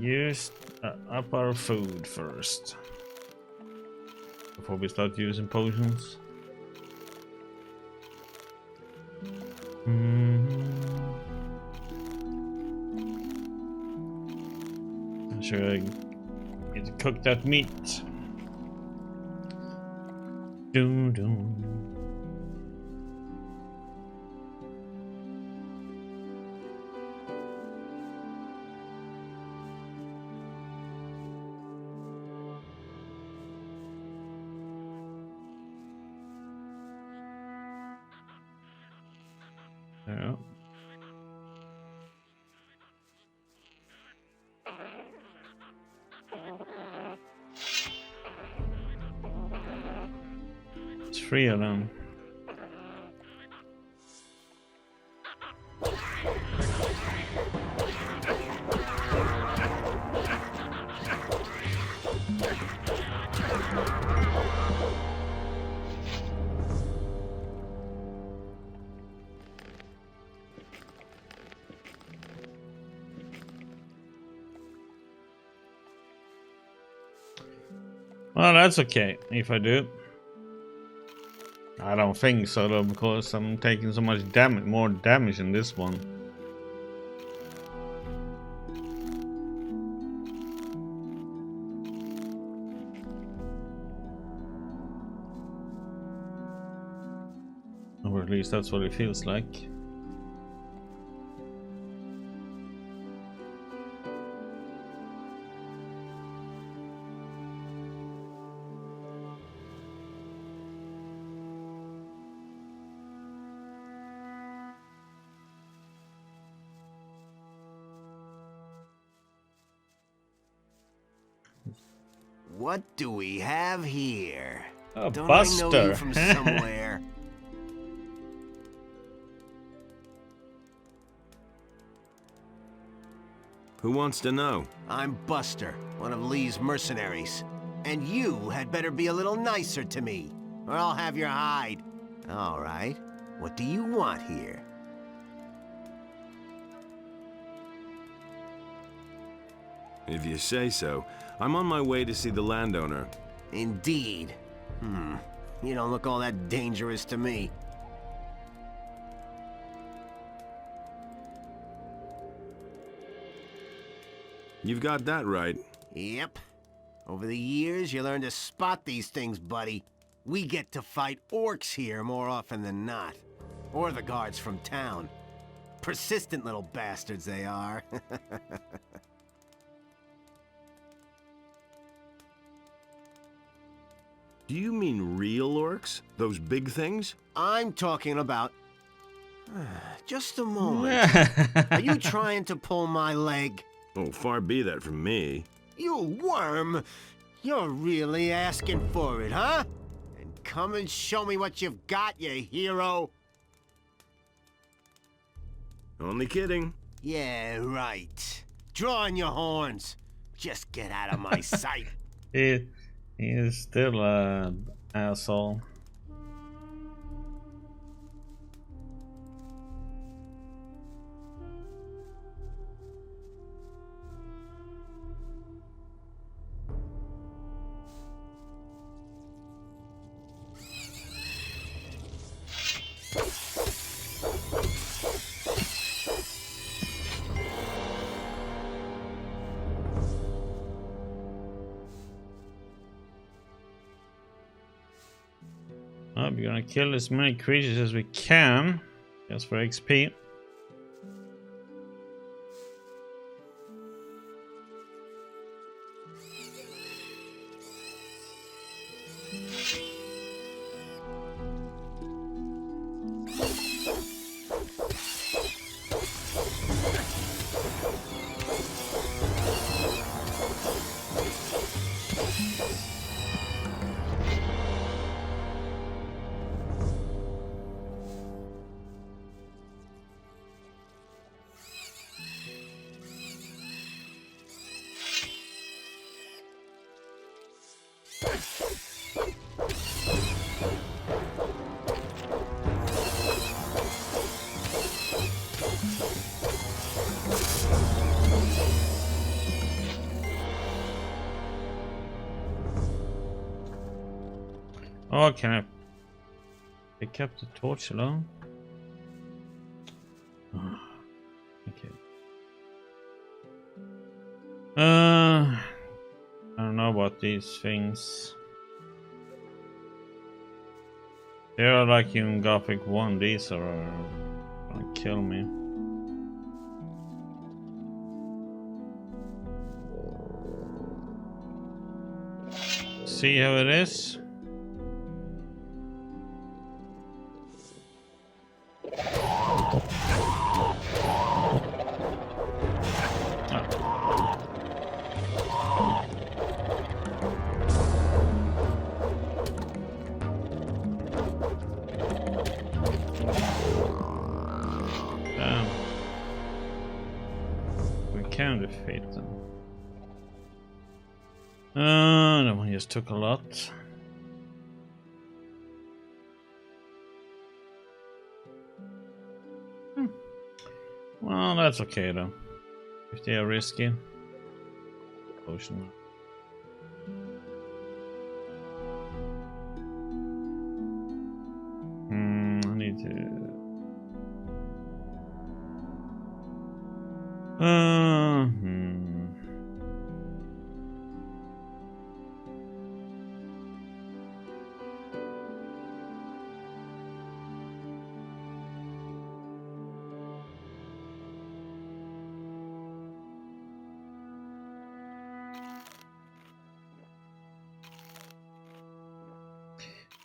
Use up our food first before we start using potions. I'm sure I get to cook that meat. Dun, dun. Yeah. It's 3 of them. Well, that's okay if I do. I don't think so though, because I'm taking so much damage, more damage in this one. at least that's what it feels like. What do we have here? A Don't buster. I know you from somewhere? Who wants to know? I'm Buster, one of Lee's mercenaries. And you had better be a little nicer to me, or I'll have your hide. All right. What do you want here? If you say so. I'm on my way to see the landowner. Indeed. You don't look all that dangerous to me. You've got that right. Yep. Over the years, you learn to spot these things, buddy. We get to fight orcs here more often than not. Or the guards from town. Persistent little bastards they are. Do you mean real orcs? Those big things? I'm talking about... Just a moment. Are you trying to pull my leg? Oh, far be that from me. You worm! You're really asking for it, huh? And come and show me what you've got, you hero! Only kidding. Yeah, right. Draw on your horns. Just get out of my sight. He is still an asshole. Oh, we're gonna kill as many creatures as we can, just for XP. Oh, can I pick up the torch alone? Oh, okay. I don't know about these things. They are like in Gothic 1, these are gonna kill me. See how it is? Can defeat them. That one just took a lot. Well, that's okay though. If they are risky. Potion. I need to.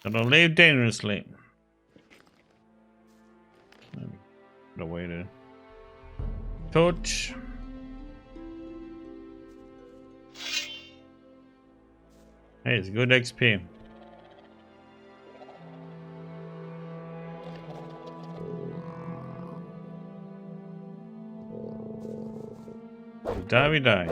Gotta live dangerously. The way to torch. Hey, it's good XP. Die, we die.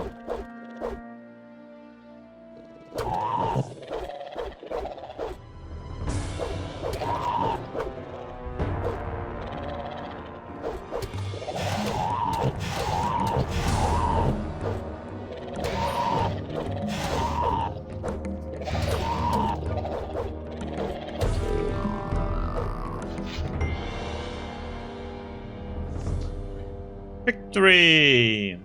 Victory!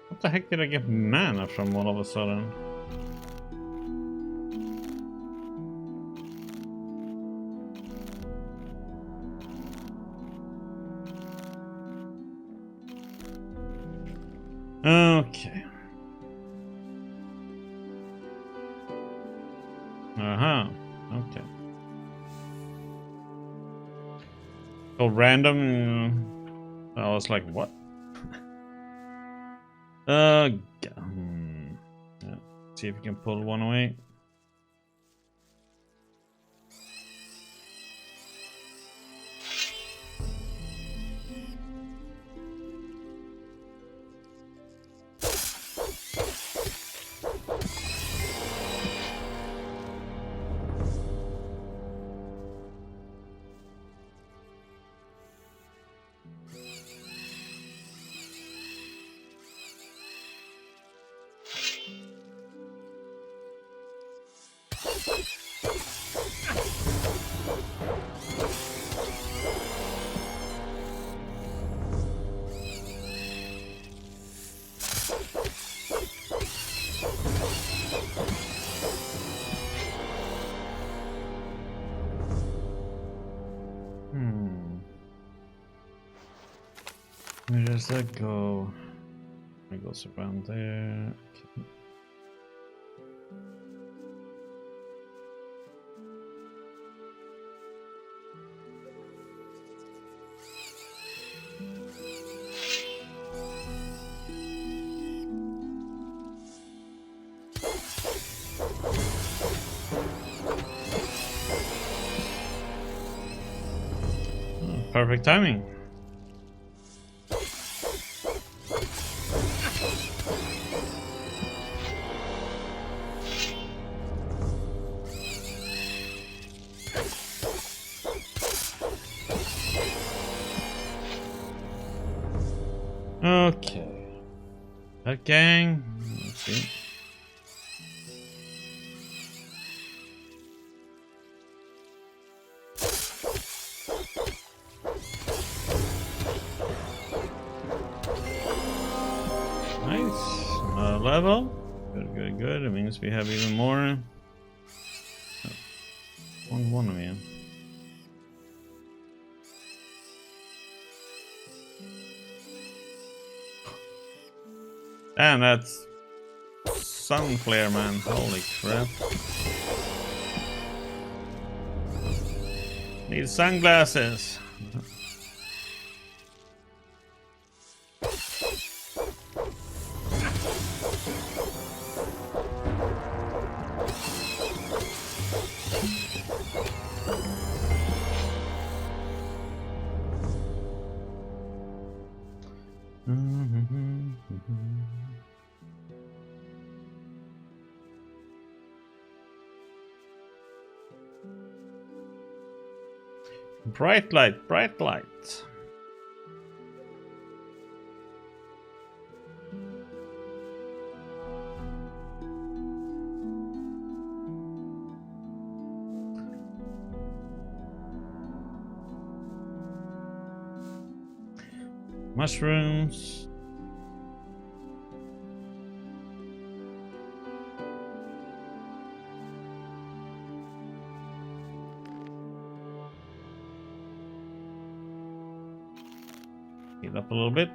What the heck did I get mana from all of a sudden? Okay. Okay. So random. I was like, what? Yeah. See if we can pull one away. Where does that go? It goes around there. Okay. Perfect timing. Okay. That gang. Let's see. Nice. Level. Good. It means we have even more. One of you. Damn, that's sun flare, man. Holy crap. Need sunglasses. Bright light, bright light. Mushrooms. Heal up a little bit.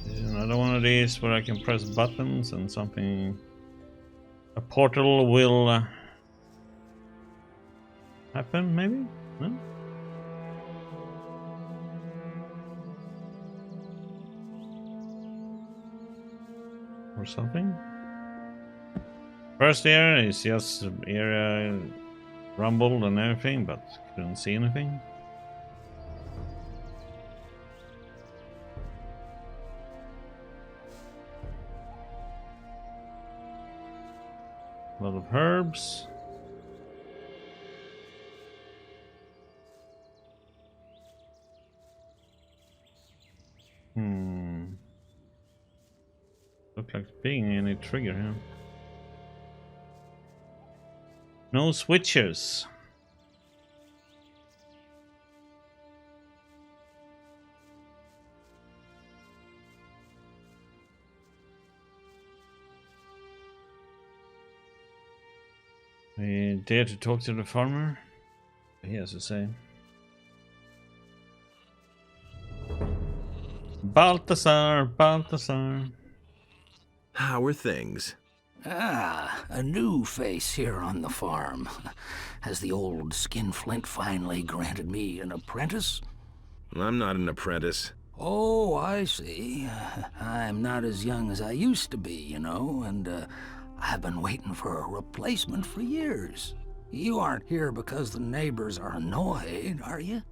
There's another one of these where I can press buttons and something. A portal will happen, maybe? No? Or something? First area is just area rumbled and everything, but couldn't see anything. A lot of herbs. Look like being any trigger here. No switches. I dare to talk to the farmer. He has to say. Balthazar, Balthazar. How are things? Ah, a new face here on the farm. Has the old skinflint finally granted me an apprentice? I'm not an apprentice. Oh, I see. I'm not as young as I used to be, you know, and I've been waiting for a replacement for years. You aren't here because the neighbors are annoyed, are you?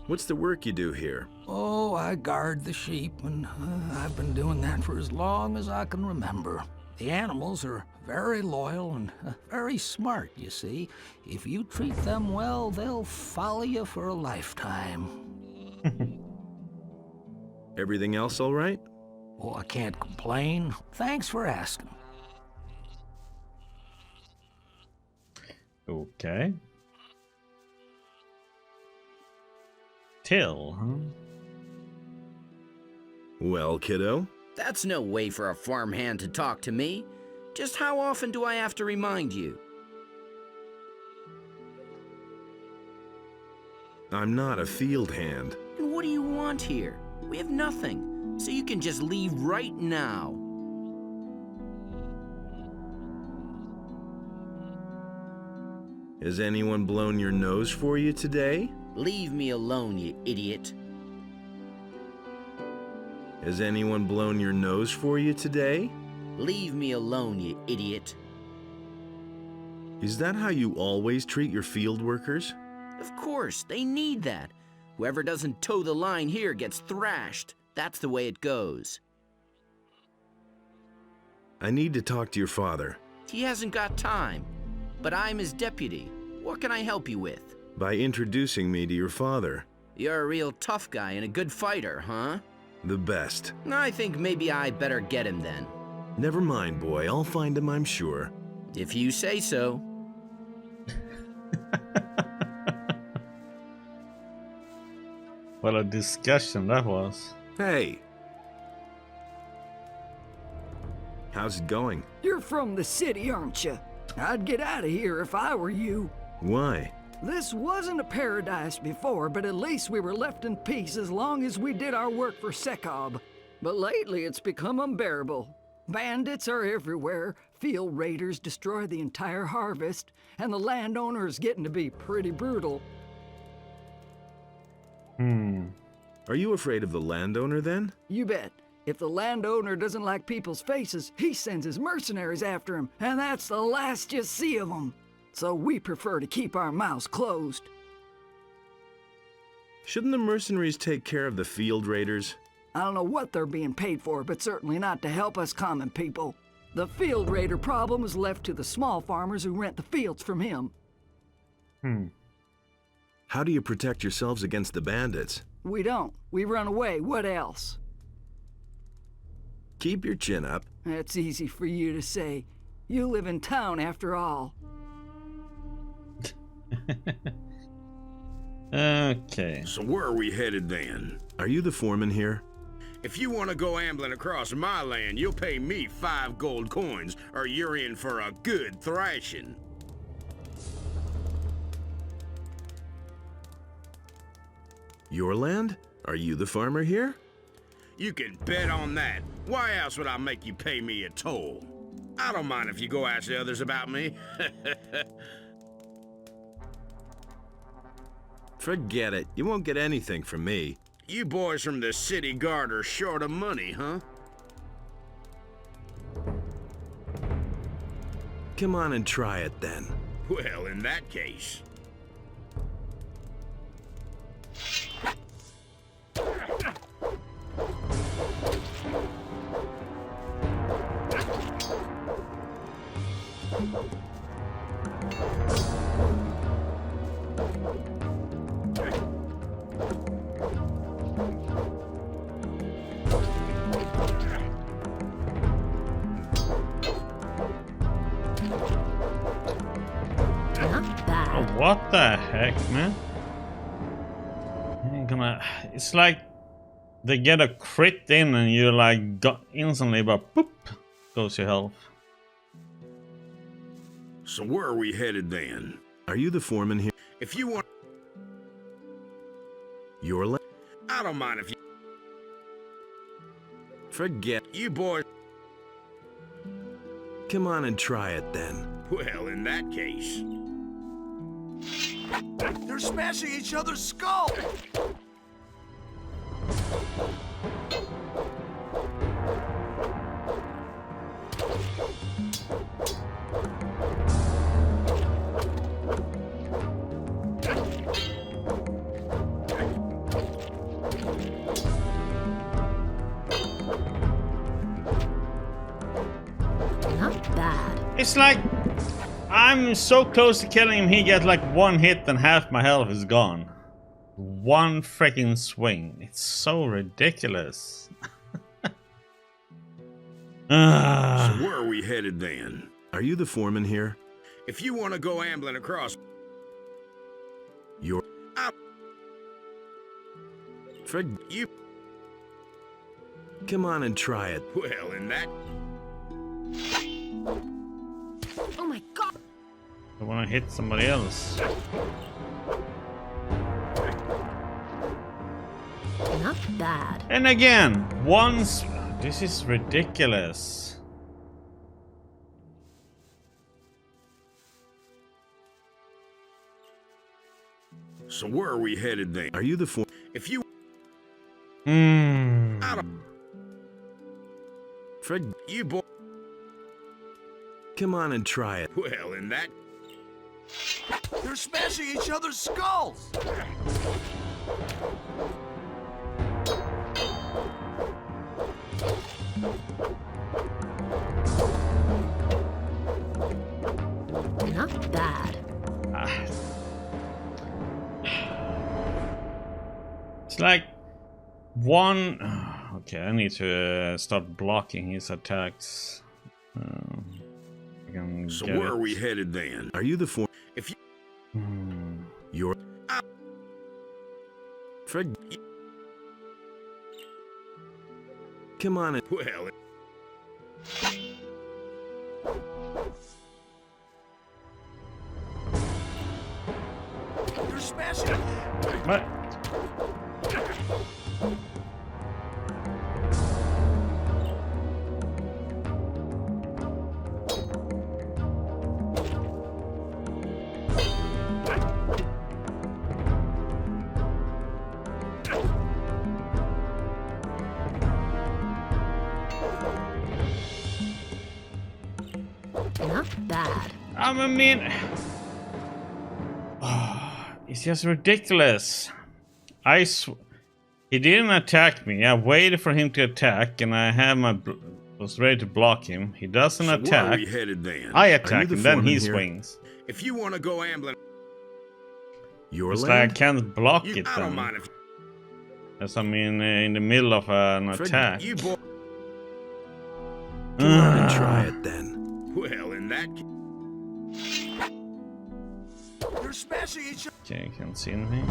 What's the work you do here? Oh, I guard the sheep, and I've been doing that for as long as I can remember. The animals are very loyal and very smart, you see. If you treat them well, they'll follow you for a lifetime. Everything else all right? Oh, I can't complain. Thanks for asking. Okay. Till, huh? Well, kiddo? That's no way for a farmhand to talk to me. Just how often do I have to remind you? I'm not a field hand. And what do you want here? We have nothing, so you can just leave right now. Has anyone blown your nose for you today? Leave me alone, you idiot. Has anyone blown your nose for you today? Leave me alone, you idiot. Is that how you always treat your field workers? Of course, they need that. Whoever doesn't toe the line here gets thrashed. That's the way it goes. I need to talk to your father. He hasn't got time, but I'm his deputy. What can I help you with? By introducing me to your father. You're a real tough guy and a good fighter, huh? The best. I think maybe I better get him then. Never mind, boy. I'll find him, I'm sure. If you say so. What a discussion that was. Hey! How's it going? You're from the city, aren't you? I'd get out of here if I were you. Why? This wasn't a paradise before, but at least we were left in peace as long as we did our work for Sekiro. But lately it's become unbearable. Bandits are everywhere, field raiders destroy the entire harvest, and the landowner is getting to be pretty brutal. Are you afraid of the landowner then? You bet. If the landowner doesn't like people's faces, he sends his mercenaries after him, and that's the last you see of them. So we prefer to keep our mouths closed. Shouldn't the mercenaries take care of the field raiders? I don't know what they're being paid for, but certainly not to help us common people. The field raider problem is left to the small farmers who rent the fields from him. How do you protect yourselves against the bandits? We don't. We run away. What else? Keep your chin up. That's easy for you to say. You live in town after all. Okay. So where are we headed then? Are you the foreman here? If you want to go ambling across my land, you'll pay me 5 gold coins, or you're in for a good thrashing. Your land? Are you the farmer here? You can bet on that. Why else would I make you pay me a toll? I don't mind if you go ask the others about me. Forget it. You won't get anything from me. You boys from the city guard are short of money, huh? Come on and try it then. Well, in that case... What the heck, man? It's like they get a crit in and you like got instantly, but boop goes your health. So where are we headed then? Are you the foreman here? If you want... Your land? I don't mind if you... Forget. You boys... Come on and try it then. Well, in that case... They're smashing each other's skull! Not bad. It's like I'm so close to killing him, he gets like one hit and half my health is gone. One freaking swing. It's so ridiculous. So where are we headed then? Are you the foreman here? If you want to go ambling across... Your... You... Come on and try it. Well, in that... Oh my god! I want to hit somebody else. Not bad. And again, once... This is ridiculous. So where are we headed then? Are you the foreman? If you... I don't... You boy... Come on and try it. Well, in that... They're smashing each other's skulls! Not bad. It's like one... Okay, I need to start blocking his attacks. So where are we headed then? Are you the foreman? If you... Your... Come on and... Well... They're smashing... What? Not bad. I mean... It's just ridiculous. He didn't attack me. I waited for him to attack, and I have was ready to block him. He doesn't attack. Where are we headed then? I attack him, then he swings. If you want to go ambling... Your it's land? like I can't block it I don't then. mind if... As I mean, in the middle of an attack. You boy... Come on and try it then. Well, in that case... They're smashing each other. Okay, I can't see anything.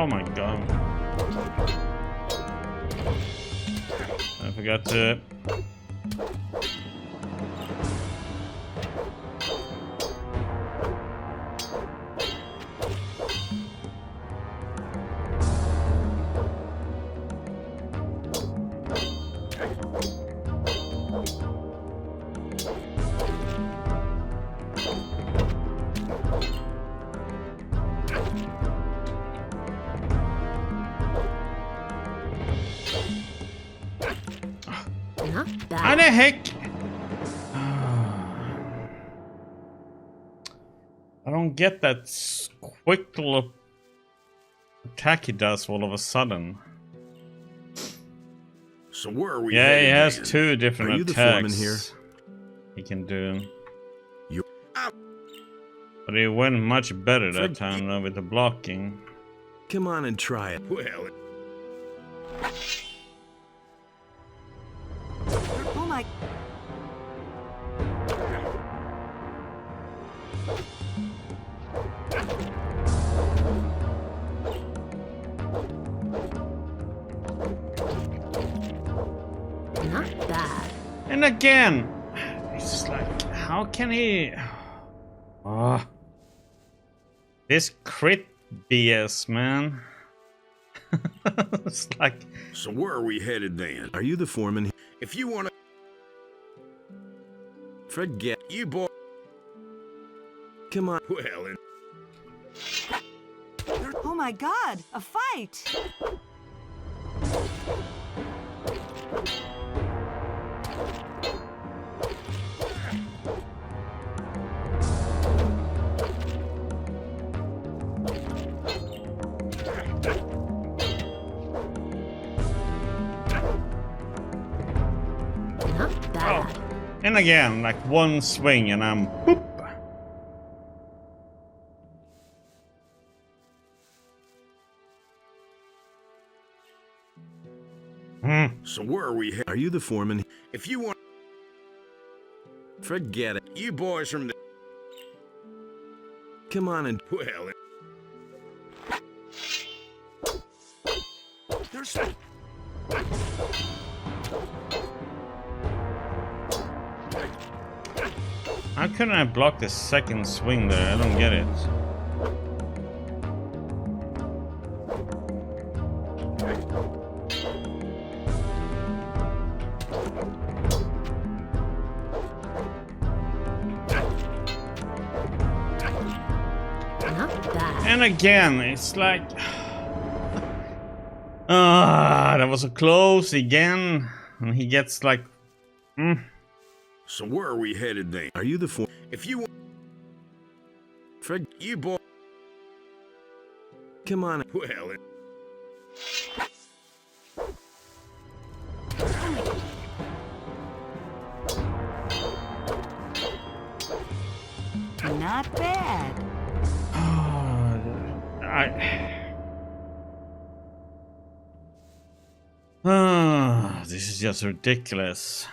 Oh my god. I forgot to... How the heck? I don't get that quick little attack he does all of a sudden. So where are we? Yeah, he has then? two different Are you attacks. the foreman here? He can do. You. But he went much better that time though with the blocking. Come on and try it. Well. Oh my. Not bad. And again, it's just like, how can he? Oh, this crit BS, man. It's like. So where are we headed then? Are you the foreman? If you want to. Forget You boy. Come on. Well, and Oh my god, a fight! Not bad. Oh. And again, like one swing and I'm boop. so where are we headed? Are you the foreman? If you want. Forget it. You boys from the. Come on and. Well. There's. How couldn't I block the second swing there? I don't get it. Not bad. And again, it's like... that was so close again. And he gets like... So where are we headed then? Are you the foreman? If you want. You boy. Come on. Well. And Not bad. This is just ridiculous.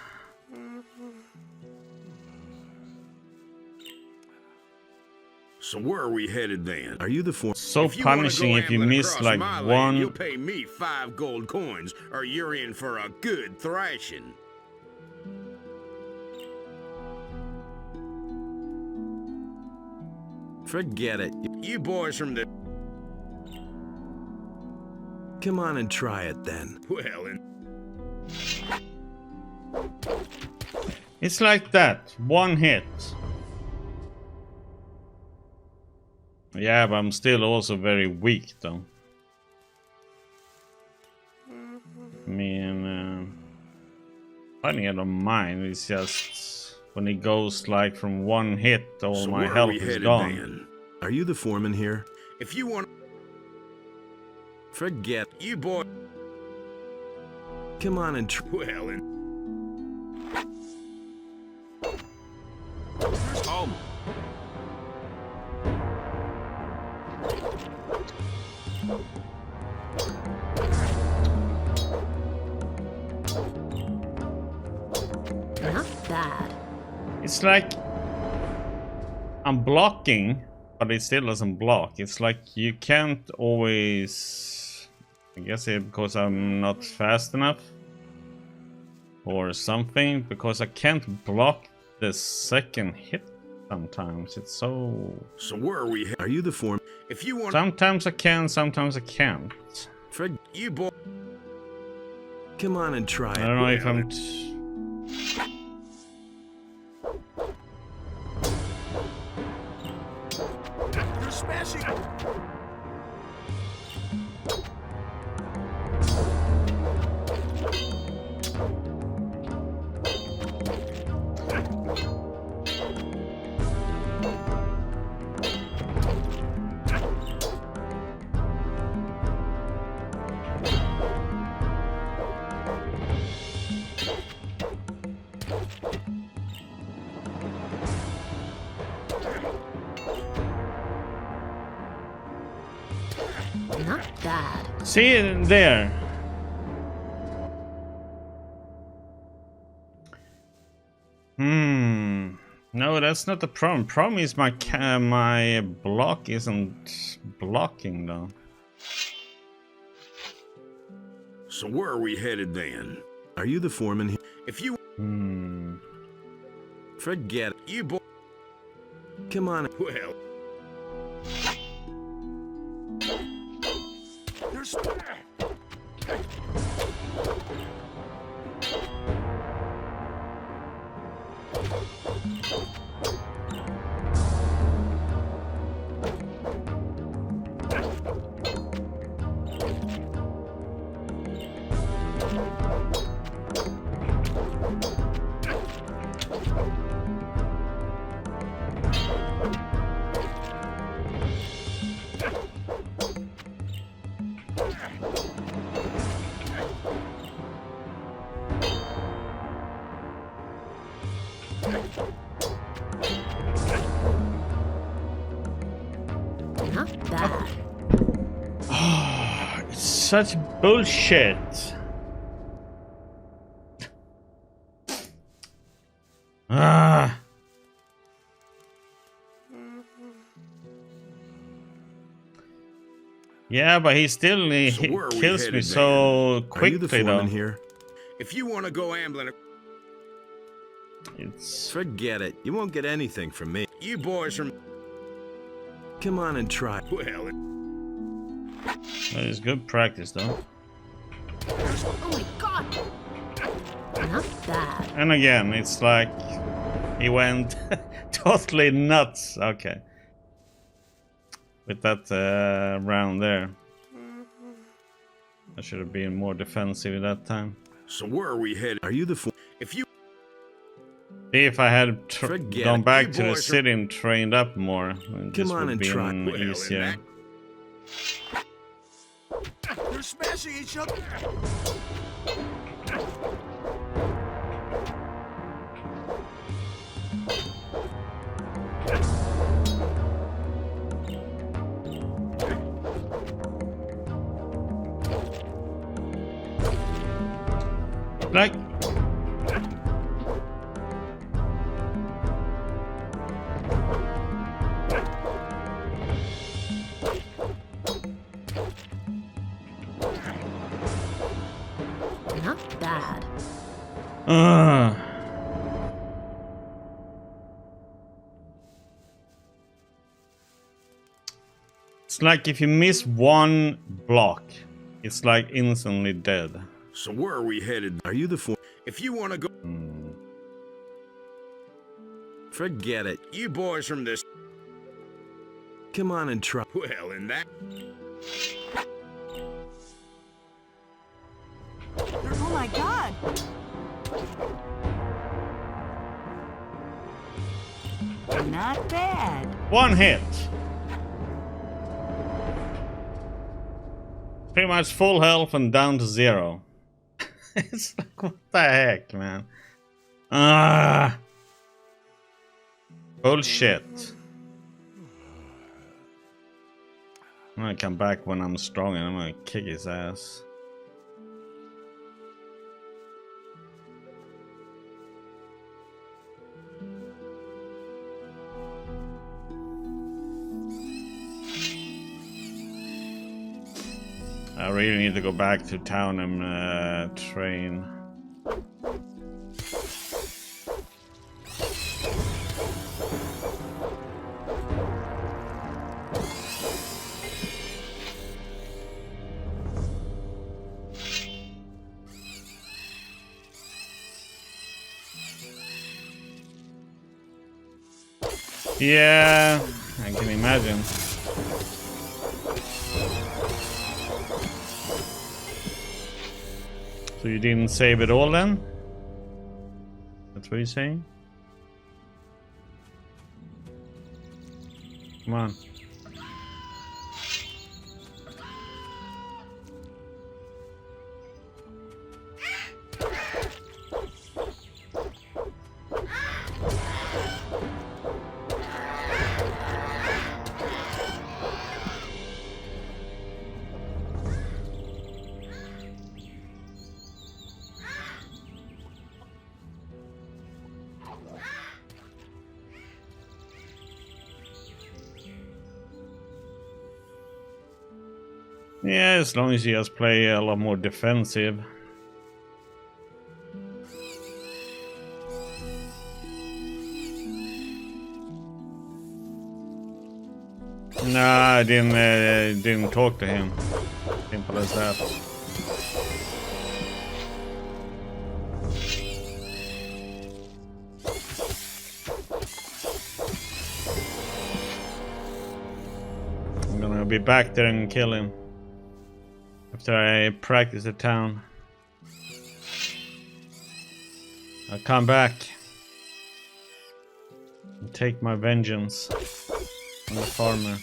So where are we headed then? Are you the foreman? So If you wanna punishing go if you ambling miss across like my land, one. you'll pay me 5 gold coins, or you're in for a good thrashing. Forget it. You boys from the. Come on and try it then. Well, and It's like that. One hit. Yeah, but I'm still also very weak though. I mean, fighting I don't mind. It's just when it goes like from one hit, all so my where are health we is headed gone. then? Are you the foreman here? If you want. Forget. You boy. Come on and try. Well, and home. Not bad. It's like I'm blocking but it still doesn't block. It's like you can't always... I guess it's because I'm not fast enough or something, because I can't block the second hit sometimes. It's so... So where are we? Are you the form? If you want... Sometimes I can, sometimes I can't. For you boy... Come on and try it. I don't know if I'm... You're smashing. Not bad. See there. No, that's not the problem. Problem is my block isn't blocking though. So where are we headed then? Are you the foreman here? If you... Forget it. You boy... Come on. Well... There's... Not bad. Oh, it's such bullshit. Ah. Yeah, but he still kills me so quickly. Are you the foreman though. here? If you want to go ambling... It's... Forget it. You won't get anything from me. You boys from... Come on and try. Well... That is good practice though. Oh my god! Not bad. And again, it's like he went totally nuts. Okay. With that round there. I should have been more defensive that time. So where are we headed? Are you the If you... See, if I had gone back You to the boys city and trained up more, this on would and be try. easier. They're smashing each other. Like... Not bad. It's like if you miss one block, it's like instantly dead. So where are we headed? Are you the If you want to go... Forget it. You boys from this... Come on and try. Well, in that... Oh my god! Not bad. One hit. Pretty much full health and down to 0. It's like, what the heck, man? Bullshit. I'm gonna come back when I'm strong and I'm gonna kick his ass. I really need to go back to town and train. Yeah, I can imagine. So you didn't save it all then? That's what you're saying? Come on. Yeah, as long as you just play a lot more defensive. Nah, I didn't talk to him. Simple as that. I'm gonna be back there and kill him. After I practice the town, I'll come back and take my vengeance on the farmer.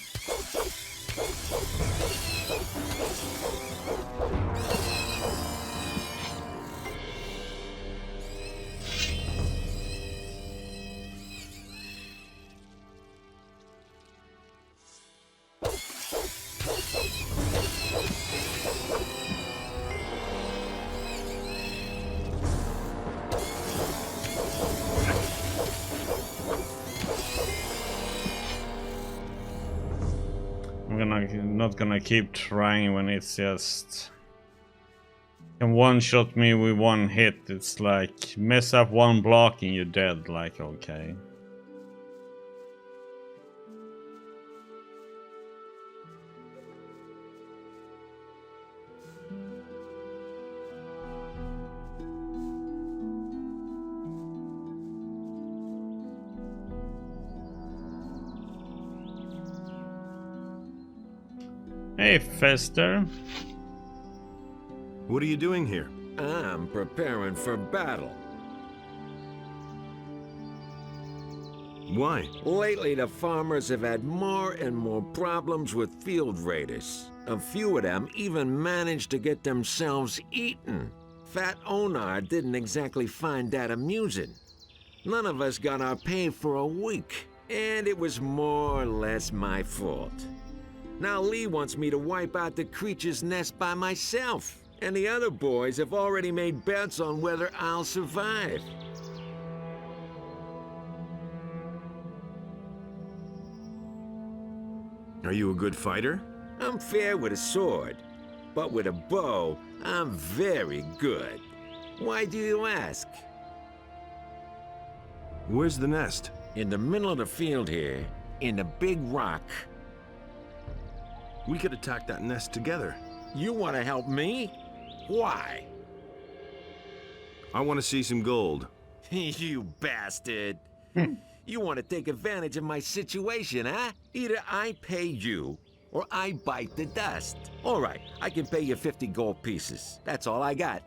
I'm not gonna keep trying when it's just can one-shot me with one hit. It's like mess up one block and you're dead. Like, okay. Hey, Fester. What are you doing here? I'm preparing for battle. Why? Lately, the farmers have had more and more problems with field raiders. A few of them even managed to get themselves eaten. Fat Onar didn't exactly find that amusing. None of us got our pay for a week, and it was more or less my fault. Now Lee wants me to wipe out the creature's nest by myself, and the other boys have already made bets on whether I'll survive. Are you a good fighter? I'm fair with a sword, but with a bow, I'm very good. Why do you ask? Where's the nest? In the middle of the field here, in the big rock. We could attack that nest together. You want to help me? Why? I want to see some gold. You bastard. You want to take advantage of my situation, huh? Either I pay you, or I bite the dust. All right, I can pay you 50 gold pieces. That's all I got.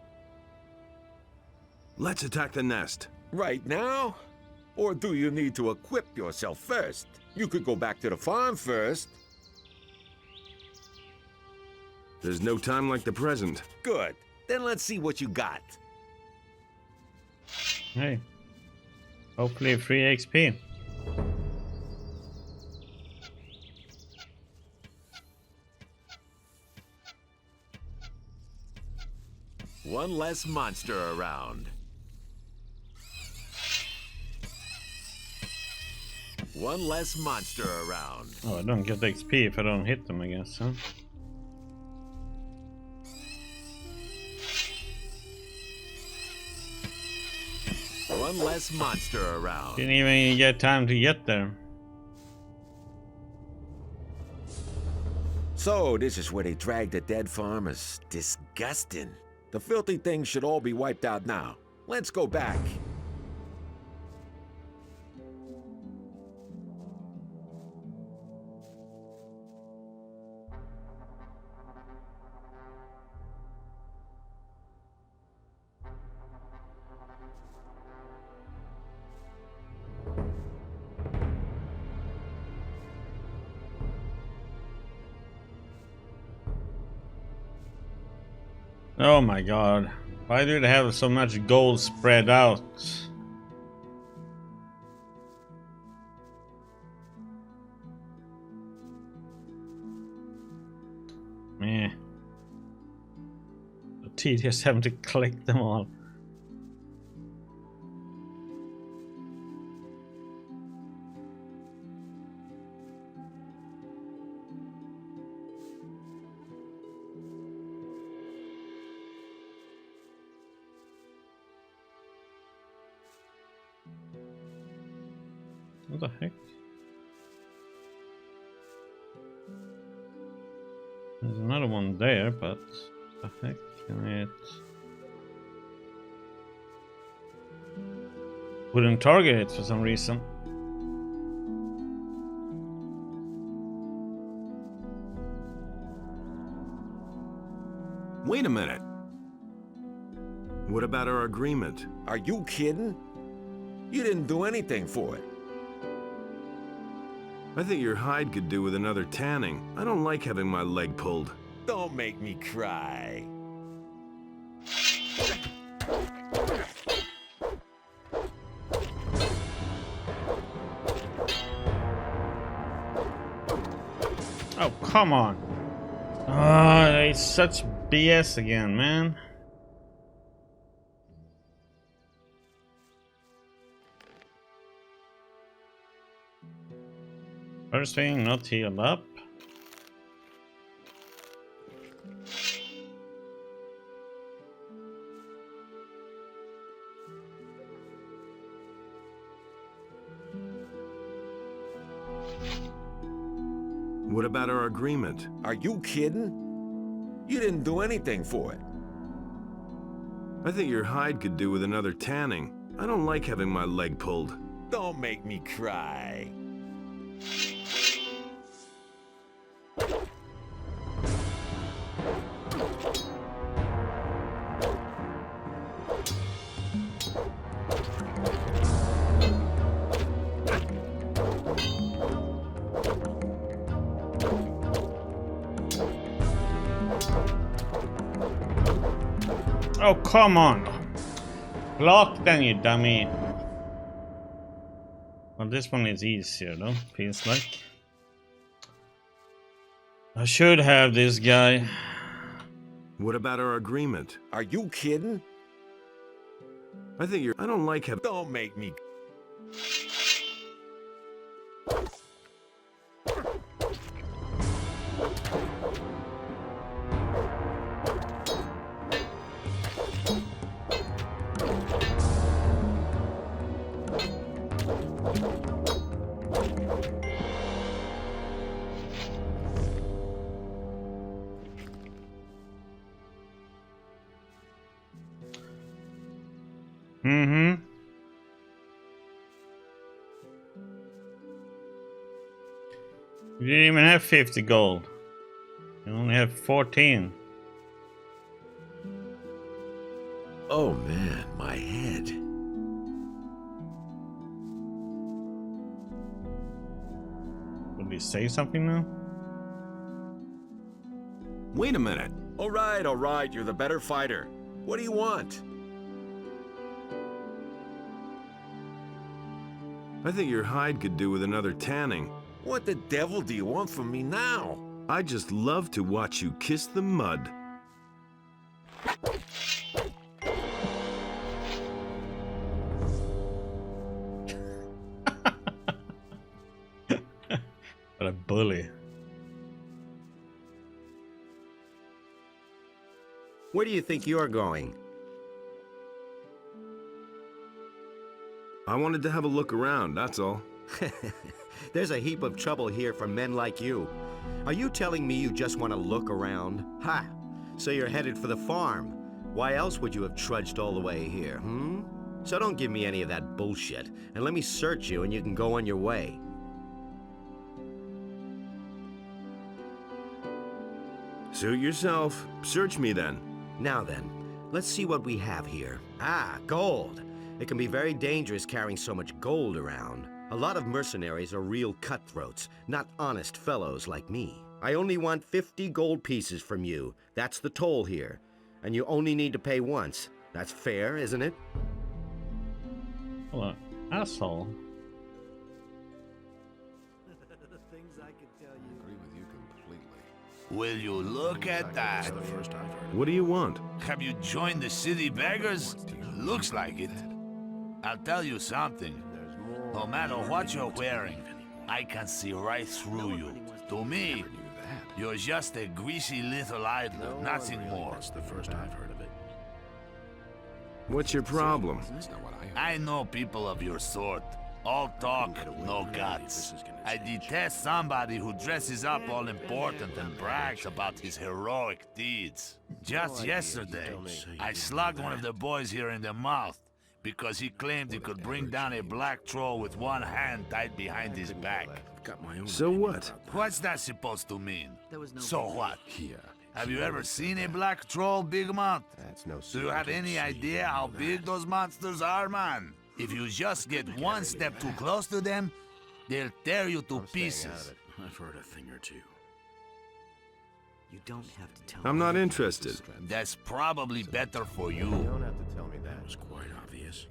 Let's attack the nest. Right now? Or do you need to equip yourself first? You could go back to the farm first. There's no time like the present. Good. Then let's see what you got. Hey. Hopefully free XP. One less monster around. One less monster around. Oh, I don't get XP if I don't hit them, I guess, huh? One less monster around. Didn't even get time to get there. So, this is where they drag the dead farmers. Disgusting. The filthy things should all be wiped out now. Let's go back. Oh my god. Why do they have so much gold spread out? Meh. Tedious having to collect them all. What the heck? There's another one there, but what the heck? Can it wouldn't target it for some reason. Wait a minute. What about our agreement? Are you kidding? You didn't do anything for it. I think your hide could do with another tanning. I don't like having my leg pulled. Don't make me cry. Oh, come on. Ah, it's such BS again, man. First thing, not healed up. What about our agreement? Are you kidding? You didn't do anything for it. I think your hide could do with another tanning. I don't like having my leg pulled. Don't make me cry. Oh, come on. Block then, you dummy. Well, this one is easier though, feels like. I should have this guy. What about our agreement? Are you kidding? I think you're... I don't like having... Don't make me... Mm-hmm. You didn't even have 50 gold. You only have 14. Oh man, my head. Would he say something now? Wait a minute. All right, you're the better fighter. What do you want? I think your hide could do with another tanning. What the devil do you want from me now? I just love to watch you kiss the mud. What a bully. Where do you think you're going? I wanted to have a look around, that's all. There's a heap of trouble here for men like you. Are you telling me you just want to look around? Ha! So you're headed for the farm. Why else would you have trudged all the way here, hmm? So don't give me any of that bullshit, and let me search you and you can go on your way. Suit yourself. Search me then. Now then, let's see what we have here. Ah, gold. It can be very dangerous carrying so much gold around. A lot of mercenaries are real cutthroats, not honest fellows like me. I only want 50 gold pieces from you. That's the toll here. And you only need to pay once. That's fair, isn't it? Hello, asshole. The things I could tell you. I agree with you completely. Will you look at that? What do you want? Have you joined the city beggars? Looks like it. I'll tell you something. No matter what you're wearing, I can see right through you. To me, you're just a greasy little idler, nothing more. That's the first I've heard of it. What's your problem? I know people of your sort. All talk, no guts. I detest somebody who dresses up all important and brags about his heroic deeds. Just yesterday, I slugged one of the boys here in the mouth because he claimed he could bring down a black troll with one hand tied behind his back. So what? What's that supposed to mean? So what? Have you ever seen a black troll, Big Mouth? Do you have any idea how big those monsters are, man? If you just get one step too close to them, they'll tear you to pieces. I've heard a thing or two. You don't have to tell I'm not interested. That's probably better for you. You don't have to tell me that. It was quite obvious.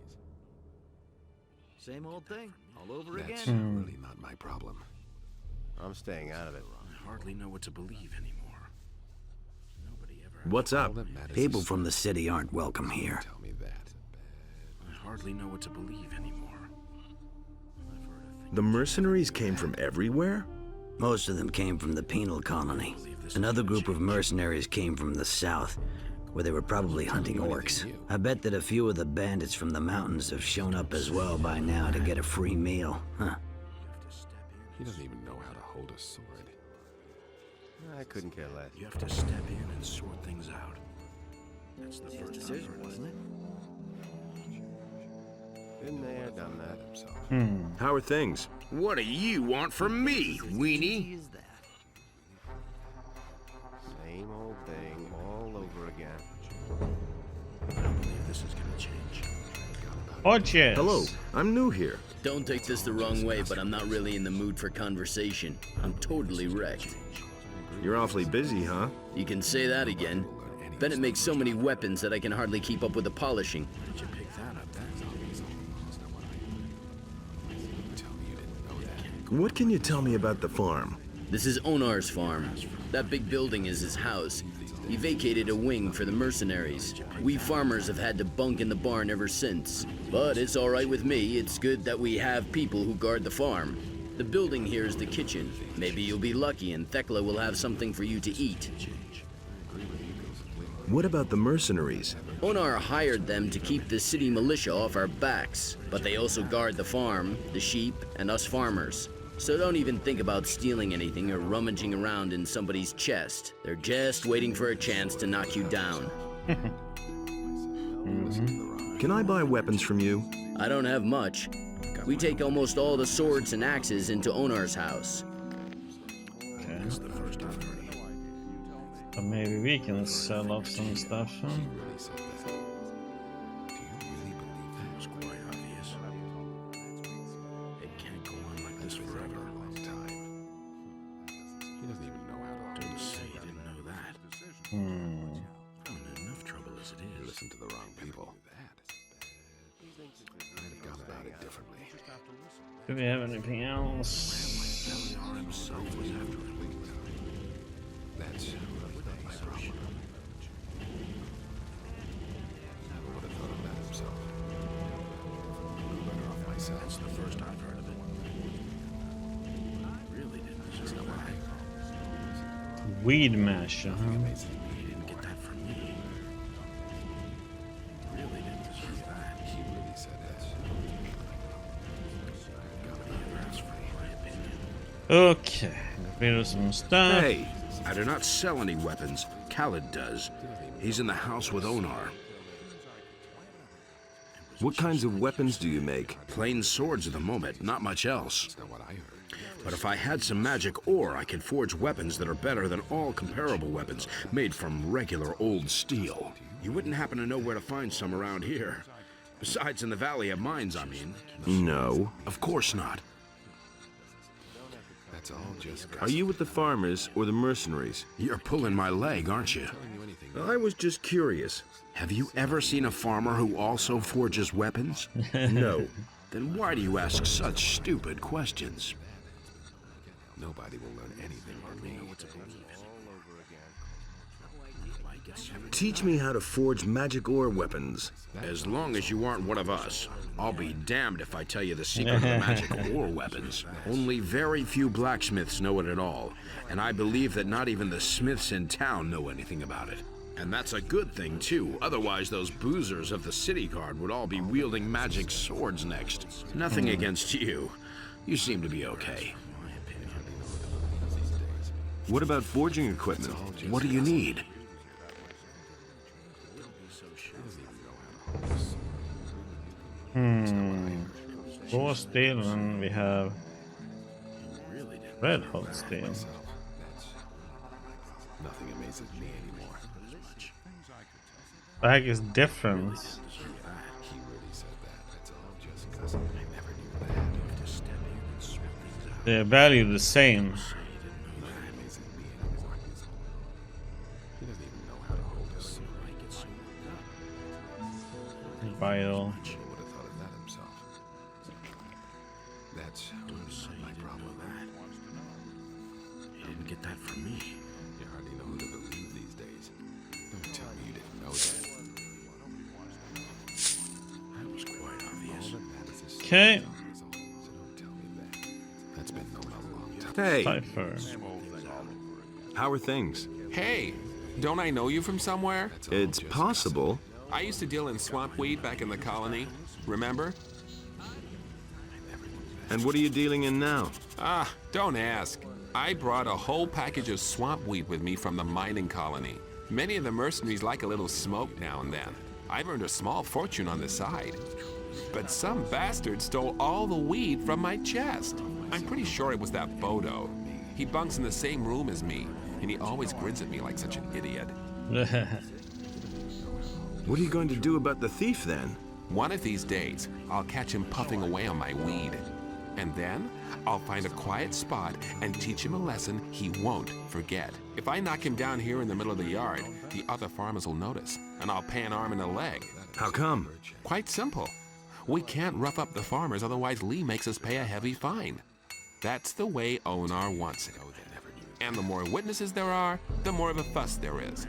Same old thing, all over That's again. really not my problem. I'm staying out of it. I hardly know what to believe anymore. Nobody ever. What's up? People from the city aren't welcome here. Tell me that. I hardly know what to believe anymore. The mercenaries came from everywhere? Most of them came from the penal colony. Another group of mercenaries came from the south, where they were probably hunting orcs. I bet that a few of the bandits from the mountains have shown up as well by now to get a free meal, huh? He doesn't even know how to hold a sword. I couldn't care less. You have to step in and sort things out. That's the first decision, wasn't it? Been there, done that. How are things? What do you want from me, weenie? Same old thing, all over again. I don't believe this is gonna change. Hodges. Hello, I'm new here. Don't take this the wrong way, but I'm not really in the mood for conversation. I'm totally wrecked. You're awfully busy, huh? You can say that again. Bennett makes so many weapons that I can hardly keep up with the polishing. Did you pick that up then? What can you tell me about the farm? This is Onar's farm. That big building is his house. He vacated a wing for the mercenaries. We farmers have had to bunk in the barn ever since. But it's all right with me. It's good that we have people who guard the farm. The building here is the kitchen. Maybe you'll be lucky and Thekla will have something for you to eat. What about the mercenaries? Onar hired them to keep the city militia off our backs, but they also guard the farm, the sheep, and us farmers. So don't even think about stealing anything or rummaging around in somebody's chest. They're just waiting for a chance to knock you down. Can I buy weapons from you? I don't have much. We take almost all the swords and axes into Onar's house. That's the first I've heard of it. So maybe we can sell off some stuff, huh? It was quite obvious. It can't go on like this forever. He doesn't even know how to Don't say you didn't know that. I'm in enough trouble as it is. listen to the wrong people. I'd have gone about it differently. Do we have anything else? Onar himself was after it. That's my problem. Never would have thought of that himself. Better off myself. That's the first I've heard of it. I really didn't deserve that. Weed masher, huh? He didn't get that from me. Really didn't deserve that. He really said that. Okay, get rid of some stuff. Hey, I do not sell any weapons. Khaled does. He's in the house with Onar. What kinds of weapons do you make? Plain swords at the moment, not much else. But if I had some magic ore, I could forge weapons that are better than all comparable weapons made from regular old steel. You wouldn't happen to know where to find some around here? Besides in the Valley of Mines, I mean. No. Of course not. That's all just Are you with the farmers or the mercenaries? You're pulling my leg, aren't you? I was just curious. Have you ever seen a farmer who also forges weapons? No. Then why do you ask such stupid questions? Nobody will learn anything from me. Teach me how to forge magic ore weapons. As long as you aren't one of us. I'll be damned if I tell you the secret of the magic ore weapons. Only very few blacksmiths know it at all, and I believe that not even the smiths in town know anything about it. And that's a good thing, too. Otherwise, those boozers of the city guard would all be wielding magic swords next. Nothing against you. You seem to be okay. What about forging equipment? What do you need? Raw steel, and we have red hot steel. Nothing amazes me anymore. The heck is different? He really said that. That's all just because I never knew that. They're valued the same. Nothing amazes me anymore. He doesn't even know how to hold a sword. Vital. He would have thought of that himself. That's not my problem. You didn't get that from me. You hardly know who to believe these days. Don't tell me you didn't know that. That was quite obvious. Okay. So don't tell me that. That's been known a long time. Hey, Cipher. how are things? Hey, don't I know you from somewhere? It's possible. I used to deal in swamp weed back in the colony. Remember? And what are you dealing in now? Ah, don't ask. I brought a whole package of swamp weed with me from the mining colony. Many of the mercenaries like a little smoke now and then. I've earned a small fortune on the side. But some bastard stole all the weed from my chest. I'm pretty sure it was that Bodo. He bunks in the same room as me, and he always grins at me like such an idiot. What are you going to do about the thief then? One of these days, I'll catch him puffing away on my weed. And then, I'll find a quiet spot and teach him a lesson he won't forget. If I knock him down here in the middle of the yard, the other farmers will notice, and I'll pay an arm and a leg. How come? Quite simple. We can't rough up the farmers, otherwise Lee makes us pay a heavy fine. That's the way Onar wants it. And the more witnesses there are, the more of a fuss there is.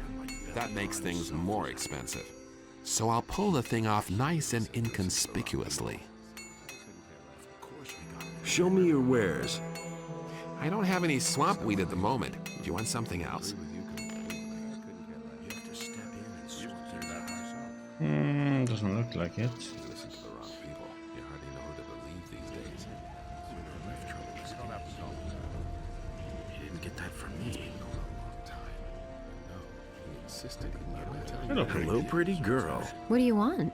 That makes things more expensive. So I'll pull the thing off nice and inconspicuously. Show me your wares. I don't have any swamp weed at the moment. Do you want something else? Doesn't look like it. Listen to the wrong people. You hardly know who to believe these days. You didn't get that from me. He insisted he would tell Hello, Hello, pretty girl. What do you want?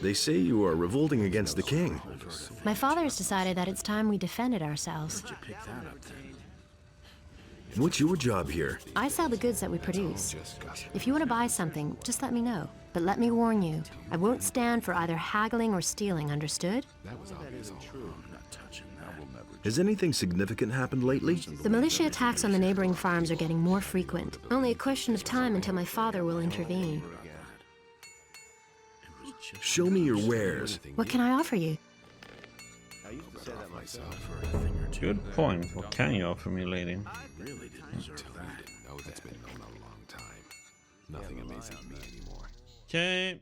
They say you are revolting against the king. My father has decided that it's time we defended ourselves. What's your job here? I sell the goods that we produce. If you want to buy something, just let me know. But let me warn you, I won't stand for either haggling or stealing, understood? That was obvious all along. Has anything significant happened lately? The militia attacks on the neighboring farms are getting more frequent. Only a question of time until my father will intervene. Show me your wares. What can I offer you? Good point. What can you offer me, lady? Really didn't deserve that. No, that's been known a long time. Nothing amazes me anymore. Okay.